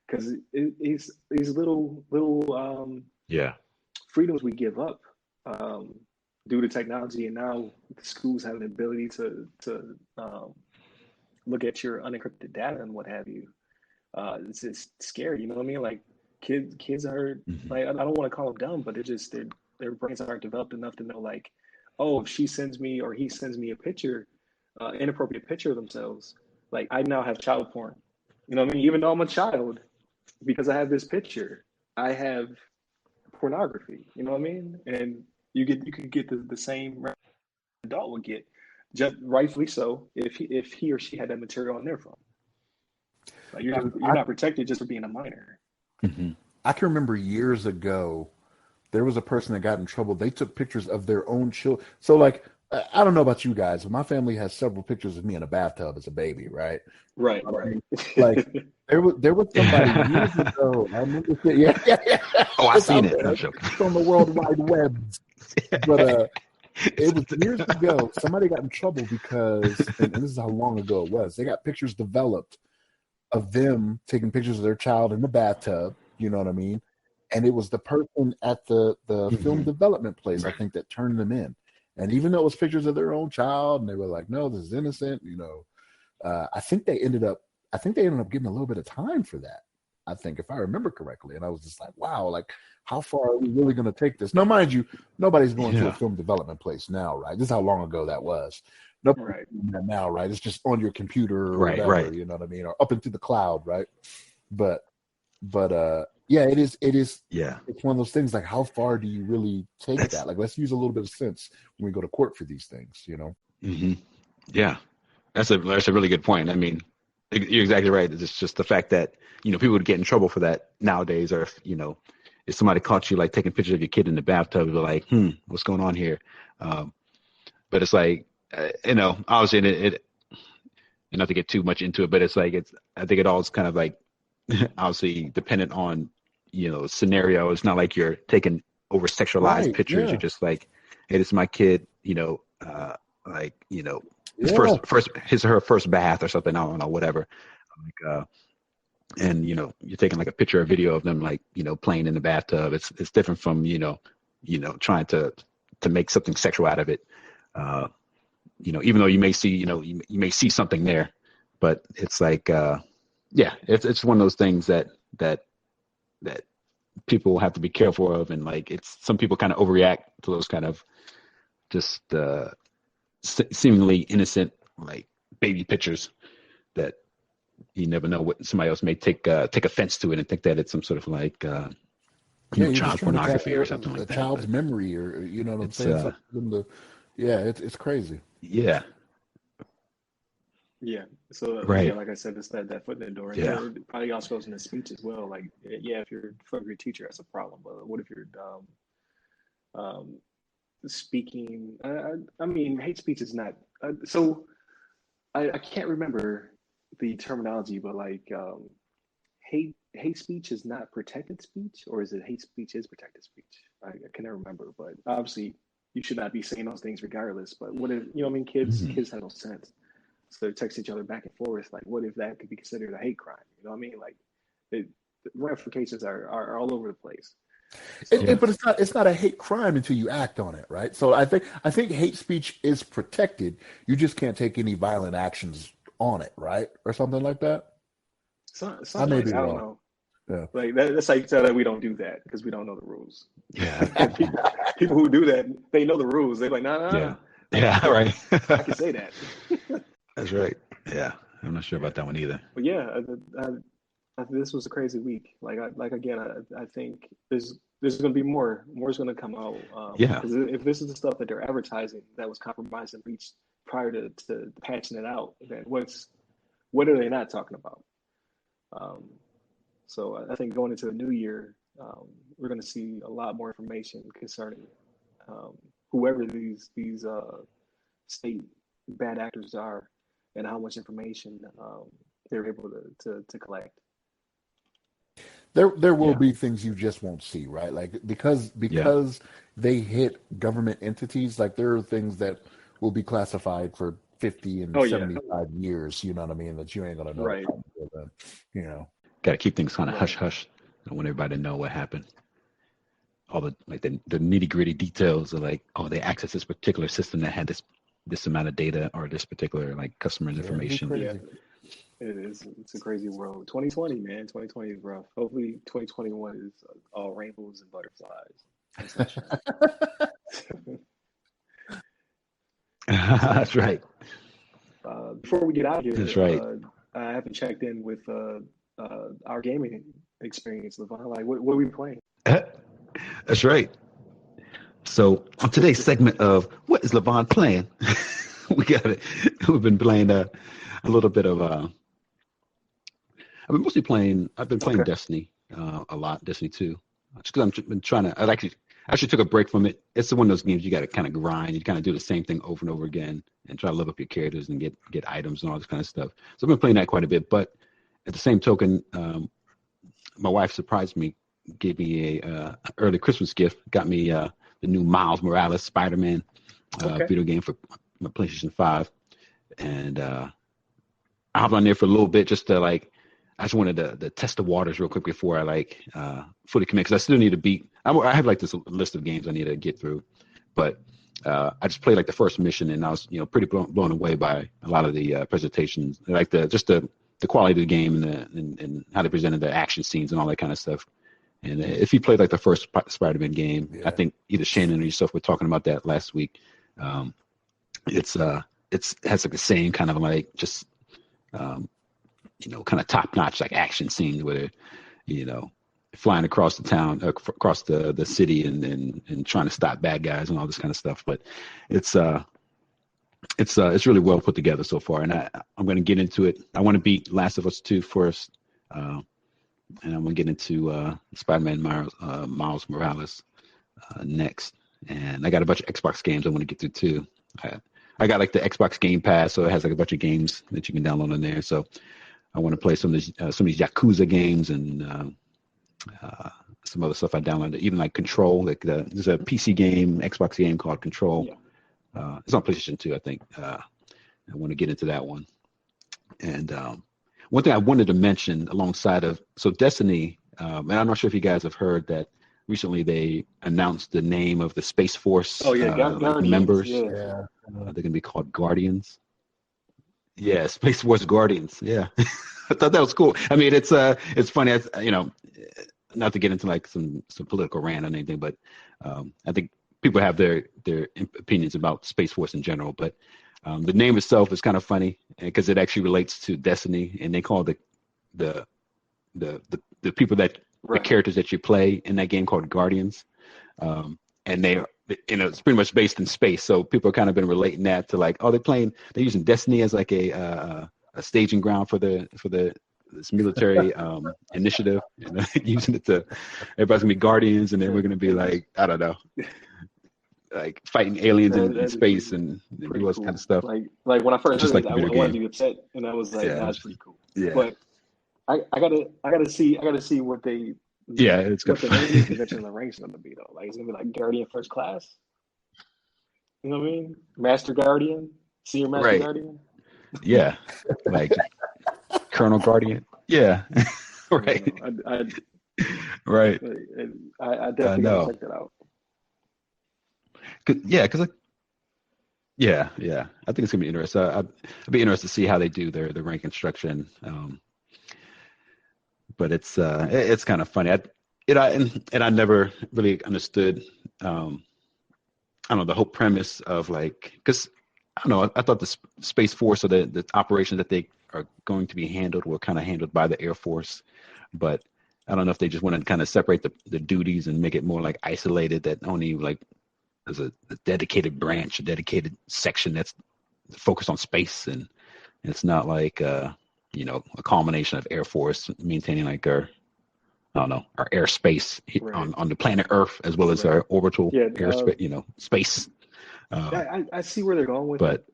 because it's these little freedoms we give up due to technology, and now the schools have the ability to look at your unencrypted data and what have you. It's just scary, you know what I mean? Like kids are like, I don't want to call them dumb, but their brains aren't developed enough to know, like, oh, if she sends me or he sends me a picture, inappropriate picture of themselves, like, I now have child porn. You know what I mean? Even though I'm a child, because I have this picture, I have pornography. You know what I mean? And you could get the same adult would get, just rightfully so, if he or she had that material on their phone. Like, you're not protected just for being a minor. I can remember years ago, there was a person that got in trouble. They took pictures of their own children. So, like, I don't know about you guys, but my family has several pictures of me in a bathtub as a baby, right? Right. Like, there was somebody years ago. I remember, yeah. Oh, I've It's seen out it. there. I'm joking. It's on the World Wide Web. But it was years ago. Somebody got in trouble because, and this is how long ago it was. They got pictures developed of them taking pictures of their child in the bathtub. You know what I mean? And it was the person at the film development place, I think, that turned them in. And even though it was pictures of their own child, and they were like, "No, this is innocent," I think they ended up getting a little bit of time for that. I think, if I remember correctly. And I was just like, "Wow, like, how far are we really going to take this?" Now, mind you, nobody's going to a film development place now, right? This is how long ago that was. Nobody's doing that now, right? It's just on your computer or whatever, you know what I mean, or up into the cloud, right? But yeah, it is. Yeah, it's one of those things. Like, how far do you really take that? Like, let's use a little bit of sense when we go to court for these things, Yeah, that's a really good point. I mean, you're exactly right. It's just the fact that people would get in trouble for that nowadays, or if somebody caught you like taking pictures of your kid in the bathtub, they're like, what's going on here? But it's like, obviously, it not to get too much into it, but it's like I think it all is kind of like obviously dependent on scenario. It's not like you're taking over sexualized pictures. You're just like, hey, this is my kid, first his or her first bath or something, I don't know, whatever, like and you're taking like a picture or video of them, like playing in the bathtub. It's different from trying to make something sexual out of it, even though you may see you may see something there, but it's like it's one of those things that people have to be careful of, and like it's some people kind of overreact to those kind of just seemingly innocent like baby pictures that you never know what somebody else may take offense to it and think that it's some sort of like Yeah, you're just child trying to pornography capture or something a like that. child's But memory, or you know what I'm it's saying? Yeah, it's crazy. yeah, Yeah. So right, again, like I said, it's that foot in the door, and yeah, it probably also goes in the speech as well. Like, yeah, if you're fucking your teacher, that's a problem. But what if you're um, speaking? I mean, hate speech is not. So I can't remember the terminology, but like hate speech is not protected speech, or is it hate speech is protected speech? I can never remember, but obviously you should not be saying those things regardless. But what if, you know what I mean? hmm Kids have no sense. So they text each other back and forth. Like, what if that could be considered a hate crime? You know what I mean? Like, the ramifications are all over the place. yeah, So But it's not a hate crime until you act on it, right? So I think hate speech is protected. You just can't take any violent actions on it, right, or something like that. I something may like be I don't wrong. know. Yeah. Like that's like tell that we don't do that because we don't know the rules. yeah, And people who do that, they know the rules. They're like, nah, nah, yeah, nah. yeah, right. I can say that. That's right. Yeah, I'm not sure about that one either. But yeah, this was a crazy week. Again, I think there's going to be more. More is going to come out. Yeah, Because if this is the stuff that they're advertising that was compromised and reached prior to patching it out, then what are they not talking about? Um, so I think going into the new year, we're going to see a lot more information concerning um, whoever these state bad actors are, and how much information they're able to collect. There will yeah, be things you just won't see, right? Like because yeah. because they hit government entities, like there are things that will be classified for 50 and Oh yeah, 75 years, you know what I mean, that you ain't gonna know right, about until then, you know. Got to keep things kind of hush right. hush. I don't want everybody to know what happened. All the like the nitty gritty details of like, oh, they access this particular system that had this amount of data or this particular like customer's Yeah, it'll be information. Yeah, crazy. it is. It's a crazy world. 2020, man. 2020 is rough. Hopefully, 2021 is all rainbows and butterflies and sunshine. So, That's right. before we get out of That's here, right. I haven't checked in with our gaming experience, LeVon. Like, what are we playing? That's right. So on today's segment of what is LeVon playing, we got it. We've been playing a little bit of. I've been mostly playing. I've been playing Okay. Destiny a lot. Destiny 2. Just because I've been trying to. I actually took a break from it. It's one of those games you got to kind of grind. You kind of do the same thing over and over again and try to level up your characters and get items and all this kind of stuff. So I've been playing that quite a bit. But at the same token, my wife surprised me, gave me a early Christmas gift, got me the new Miles Morales Spider-Man Okay. video game for my PlayStation 5, and I hopped on there for a little bit just to like. I just wanted to test the waters real quick before I fully commit, because I still need to beat. I have like this list of games I need to get through, but I just played like the first mission and I was pretty blown away by a lot of the presentations, like the quality of the game and how they presented the action scenes and all that kind of stuff. And if you played like the first Spider-Man game, I Yeah. think either Shannon or yourself were talking about that last week. Um, it's it has like the same kind of like just um, kind of top notch like action scenes where you know flying across the town, across the city, and trying to stop bad guys and all this kind of stuff. But it's it's really well put together so far, and I'm going to get into it. I want to beat Last of Us 2 first, and I'm going to get into Spider-Man Miles Morales next. And I got a bunch of Xbox games I want to get through too. I got like the Xbox Game Pass, so it has like a bunch of games that you can download on there. So I want to play some of these Yakuza games and some other stuff I downloaded, even like Control. Like there's a PC game, Xbox game called Control. Yeah. It's on PlayStation 2, I think. I want to get into that one. And one thing I wanted to mention alongside of Destiny, and I'm not sure if you guys have heard that recently they announced the name of the Space Force Oh yeah, like Guardians. members. Yeah. Yeah. They're going to be called Guardians. Yeah, Space Force Guardians. Yeah, I thought that was cool. I mean, it's funny. not to get into like some political rant or anything, but I think people have their opinions about Space Force in general. But the name itself is kind of funny because it actually relates to Destiny, and they call the people that the characters that you play in that game called Guardians, and they are, it's pretty much based in space. So people have kind of been relating that to like, oh, they're using Destiny as like a staging ground for this military initiative, and using it to everybody's gonna be Guardians, and then we're gonna be like, I don't know, like fighting aliens in space and do all this kind of stuff. Like when I first just heard like it, I wanted to be upset, and I was like, that's pretty cool. Yeah. But I gotta see what they it's what the naming convention of the rank's gonna be though. Like it's gonna be like Guardian First Class. You know what I mean? Master Guardian, Senior Master Guardian. Yeah, like Colonel Guardian. Yeah, right. Right. I definitely gotta check that out. I think it's gonna be interesting. I'd be interested to see how they do their rank instruction. But it's kind of funny. I never really understood. I don't know the whole premise of like, because I don't know. I thought the Space Force or the operations that they are going to be handled were kind of handled by the Air Force, but I don't know if they just want to kind of separate the duties and make it more like isolated, that only like there's a dedicated branch, a dedicated section that's focused on space, and it's not like a culmination of Air Force maintaining like our airspace on the planet Earth, as well as our orbital airspace, space. I see where they're going with it.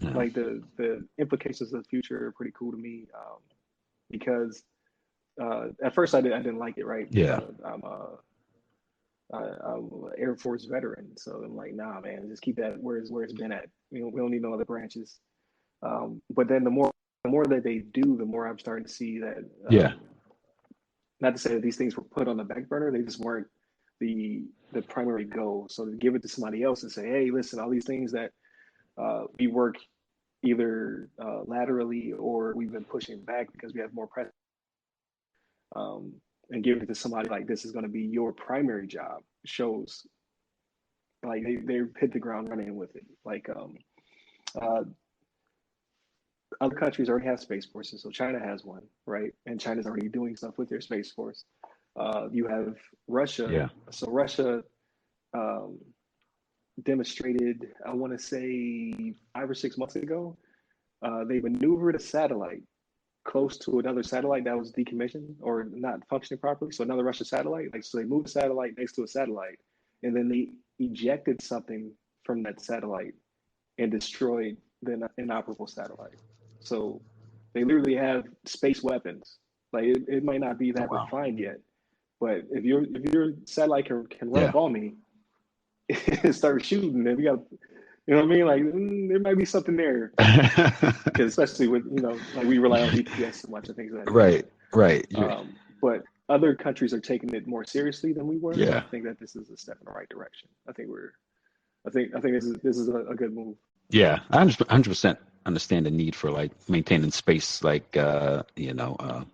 Like the implications of the future are pretty cool to me, because at first I didn't like it. Right? Yeah. I'm an Air Force veteran, so I'm like, nah, man, just keep that where it's been at. We don't need no other branches. But then the more that they do, the more I'm starting to see that. Not to say that these things were put on the back burner; they just weren't the primary goal. So to give it to somebody else and say, hey, listen, all these things that we work either laterally or we've been pushing back because we have more pressure, and give it to somebody like this is going to be your primary job, shows like they hit the ground running with it. Like other countries already have space forces, so China has one, right? And China's already doing stuff with their space force. You have Russia. Yeah. So Russia demonstrated, I want to say 5 or 6 months ago, they maneuvered a satellite close to another satellite that was decommissioned or not functioning properly. So another Russian satellite, so they moved a satellite next to a satellite, and then they ejected something from that satellite and destroyed the inoperable satellite. So they literally have space weapons. Like it might not be that refined yet, but if your satellite can run up on me and start shooting, then we got, you know what I mean? Like there might be something there, because especially with like we rely on GPS so much and things like that. Right. But other countries are taking it more seriously than we were. Yeah. So I think that this is a step in the right direction. I think this is a good move. Yeah, I 100% understand the need for like maintaining space, like I don't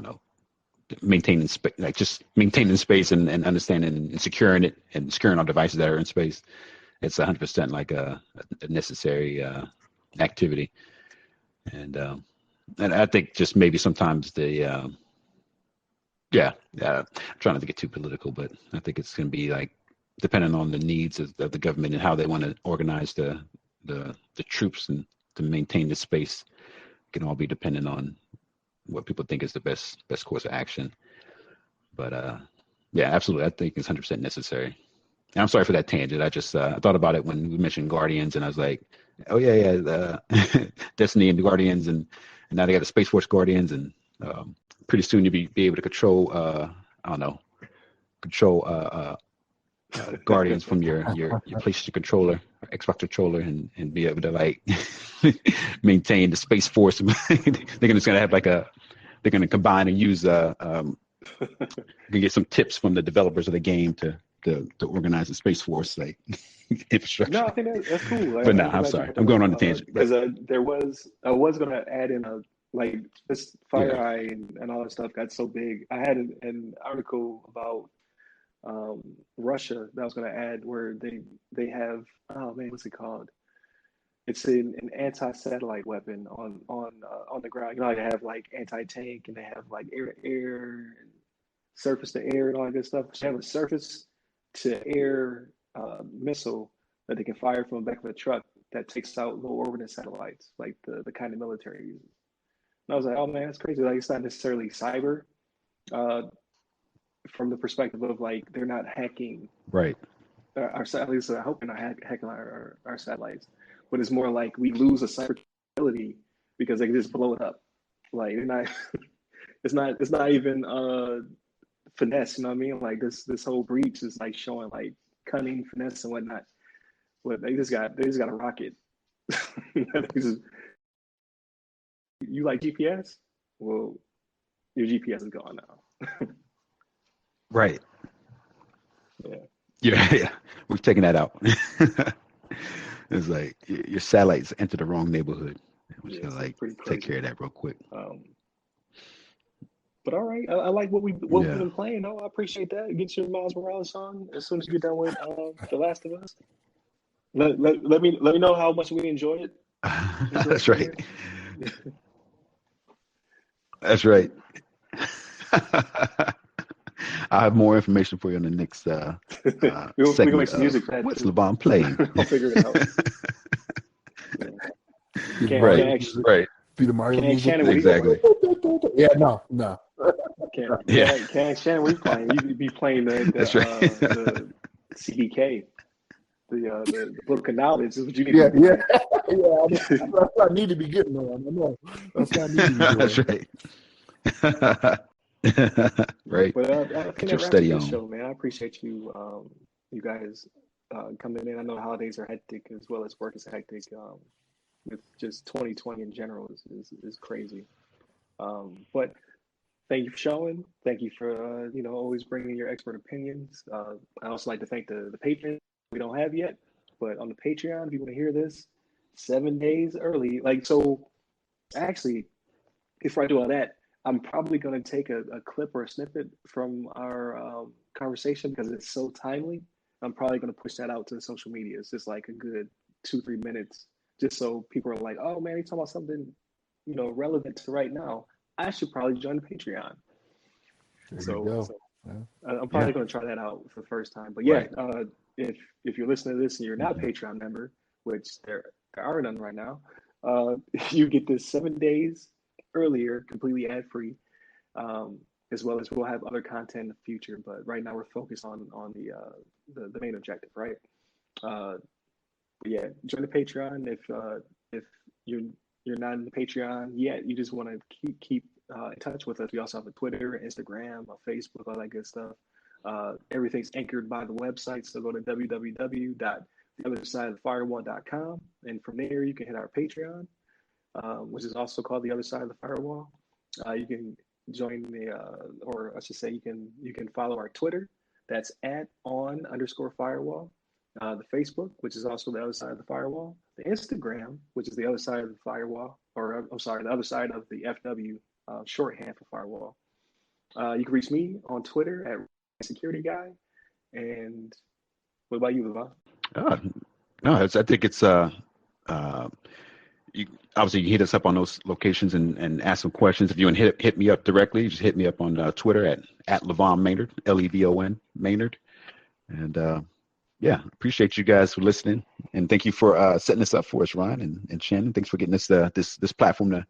know, maintaining space, like just maintaining space and understanding and securing it and securing our devices that are in space. It's 100% like a necessary activity, and I think just maybe sometimes I'm trying not to get too political, but I think it's going to be like depending on the needs of the government and how they want to organize the troops and to maintain the space. It can all be dependent on what people think is the best course of action. But absolutely, I think it's 100% necessary. And I'm sorry for that tangent. I just I thought about it when we mentioned Guardians, and I was like, oh yeah, Destiny and the Guardians, and now they got the Space Force Guardians, and pretty soon you'll be able to control Guardians from your PlayStation controller, Xbox controller, and be able to like maintain the Space Force. They're gonna have like they're gonna combine and use you can get some tips from the developers of the game to organize the Space Force like infrastructure. No, I think that's cool. But no, I'm sorry, I'm going on the tangent. Because I was going to add in like this FireEye and all that stuff got so big. I had an article about Russia that I was going to add where they have, oh man, what's it called? It's an anti-satellite weapon on the ground. You know, they have like anti-tank and they have like air-to-air and surface-to-air and all that good stuff. They have a surface-to-air missile that they can fire from the back of a truck that takes out low orbiting satellites, like the kind of military uses. And I was like, oh man, that's crazy. Like, it's not necessarily cyber, from the perspective of like they're not hacking Right. our satellites. I hope they're not hacking our satellites, but it's more like we lose a cyber capability because they can just blow it up. Like they're not, it's not even finesse. You know what I mean? Like this whole breach is like showing like cunning, finesse, and whatnot. But they just got a rocket. You like GPS? Well, your GPS is gone now. Right. Yeah. Yeah. We've taken that out. It's like your satellites entered the wrong neighborhood. We're just gonna like take care of that real quick. But all right, I like what we've been playing. Oh, I appreciate that. Get your Miles Morales on as soon as you get done with The Last of Us. Let me know how much we enjoyed it. That's right. That's right. I'll have more information for you on the next segment. We can make some music for that. What's LeVon playing? I'll figure it out. Right. Be the Mario music. Shannon, exactly. Yeah, no. Shannon, what are you playing? You be playing the CDK, the book of knowledge. Is what you need. Yeah. That's what I need to be getting on. I know. That's what I need to be doing. That's right. Right. But I think Get your that steady wraps up the on. show, man. I appreciate you, you guys coming in. I know the holidays are hectic as well as work is hectic. With just 2020 in general is crazy. But thank you for showing. Thank you for always bringing your expert opinions. I also like to thank the patrons we don't have yet, but on the Patreon, if you want to hear this 7 days early, like so. Actually, before I do all that, I'm probably going to take a clip or a snippet from our conversation because it's so timely. I'm probably going to push that out to the social media. It's just like a good 2-3 minutes, just so people are like, "Oh man, he's talking about something, relevant to right now. I should probably join the Patreon." So I'm probably going to try that out for the first time. But yeah, right. If you're listening to this and you're not a Patreon member, which there are none right now, you get this 7 days earlier, completely ad-free, as well as we'll have other content in the future. But right now we're focused on the main objective, right? Yeah, join the Patreon if you're not in the Patreon yet. You just want to keep in touch with us. We also have a Twitter, Instagram, a Facebook, all that good stuff. Everything's anchored by the website, so go to www.theothersideofthefirewall.com, and from there you can hit our Patreon, which is also called The Other Side of the Firewall. You can join or I should say, you can follow our Twitter. That's @on_firewall. The Facebook, which is also The Other Side of the Firewall. The Instagram, which is The Other Side of the Firewall, or I'm sorry, The Other Side of the FW, shorthand for firewall. You can reach me on Twitter @security guy. And what about you, LeVon? No, I think it's you obviously hit us up on those locations and ask some questions. If you want to hit me up directly, just hit me up on Twitter at LeVon Maynard, LeVon Maynard. And appreciate you guys for listening, and thank you for setting this up for us, Ryan and Shannon. Thanks for getting us this platform to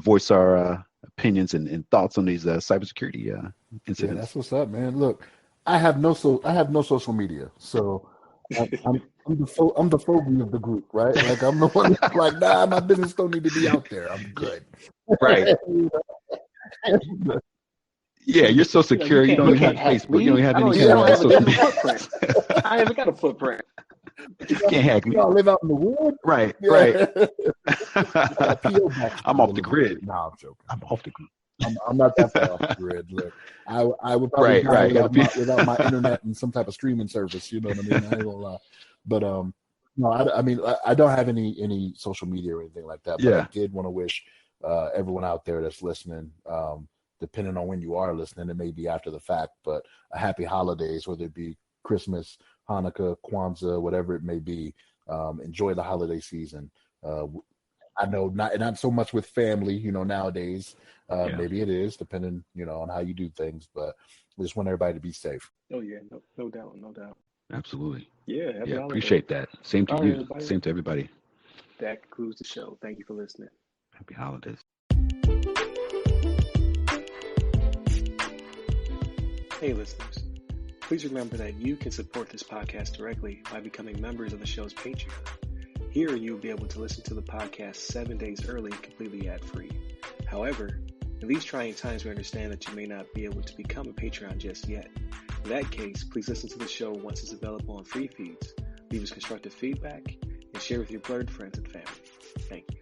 voice our opinions and thoughts on these cybersecurity incidents. Yeah, that's what's up, man. Look, I have no social media, so I'm the phobia of the group, right? Like I'm the one that's like, nah, my business don't need to be out there. I'm good. Right. Yeah, you're so secure. You don't even have Facebook. You don't have any kind of social media. I haven't got a footprint. You can't hack me. You all live out in the woods. Right. I'm off the grid. No, I'm joking. I'm off the grid. I'm not that far off the grid. Look, I would probably die without my internet and some type of streaming service. You know what I mean? I ain't gonna lie. But no, I mean, I don't have any social media or anything like that. But I did want to wish everyone out there that's listening. Depending on when you are listening, it may be after the fact, but a happy holidays, whether it be Christmas, Hanukkah, Kwanzaa, whatever it may be. Enjoy the holiday season. I know not so much with family, nowadays. Maybe it is, depending, on how you do things, but I just want everybody to be safe. Oh yeah, no doubt, no doubt. Absolutely. Yeah, happy holidays. Appreciate that. Same to All right, you. everybody. Same to everybody. That concludes the show. Thank you for listening. Happy holidays. Hey, listeners. Please remember that you can support this podcast directly by becoming members of the show's Patreon. Here, you'll be able to listen to the podcast 7 days early, completely ad-free. However, in these trying times, we understand that you may not be able to become a Patreon just yet. In that case, please listen to the show once it's available on free feeds, leave us constructive feedback, and share with your blurred friends and family. Thank you.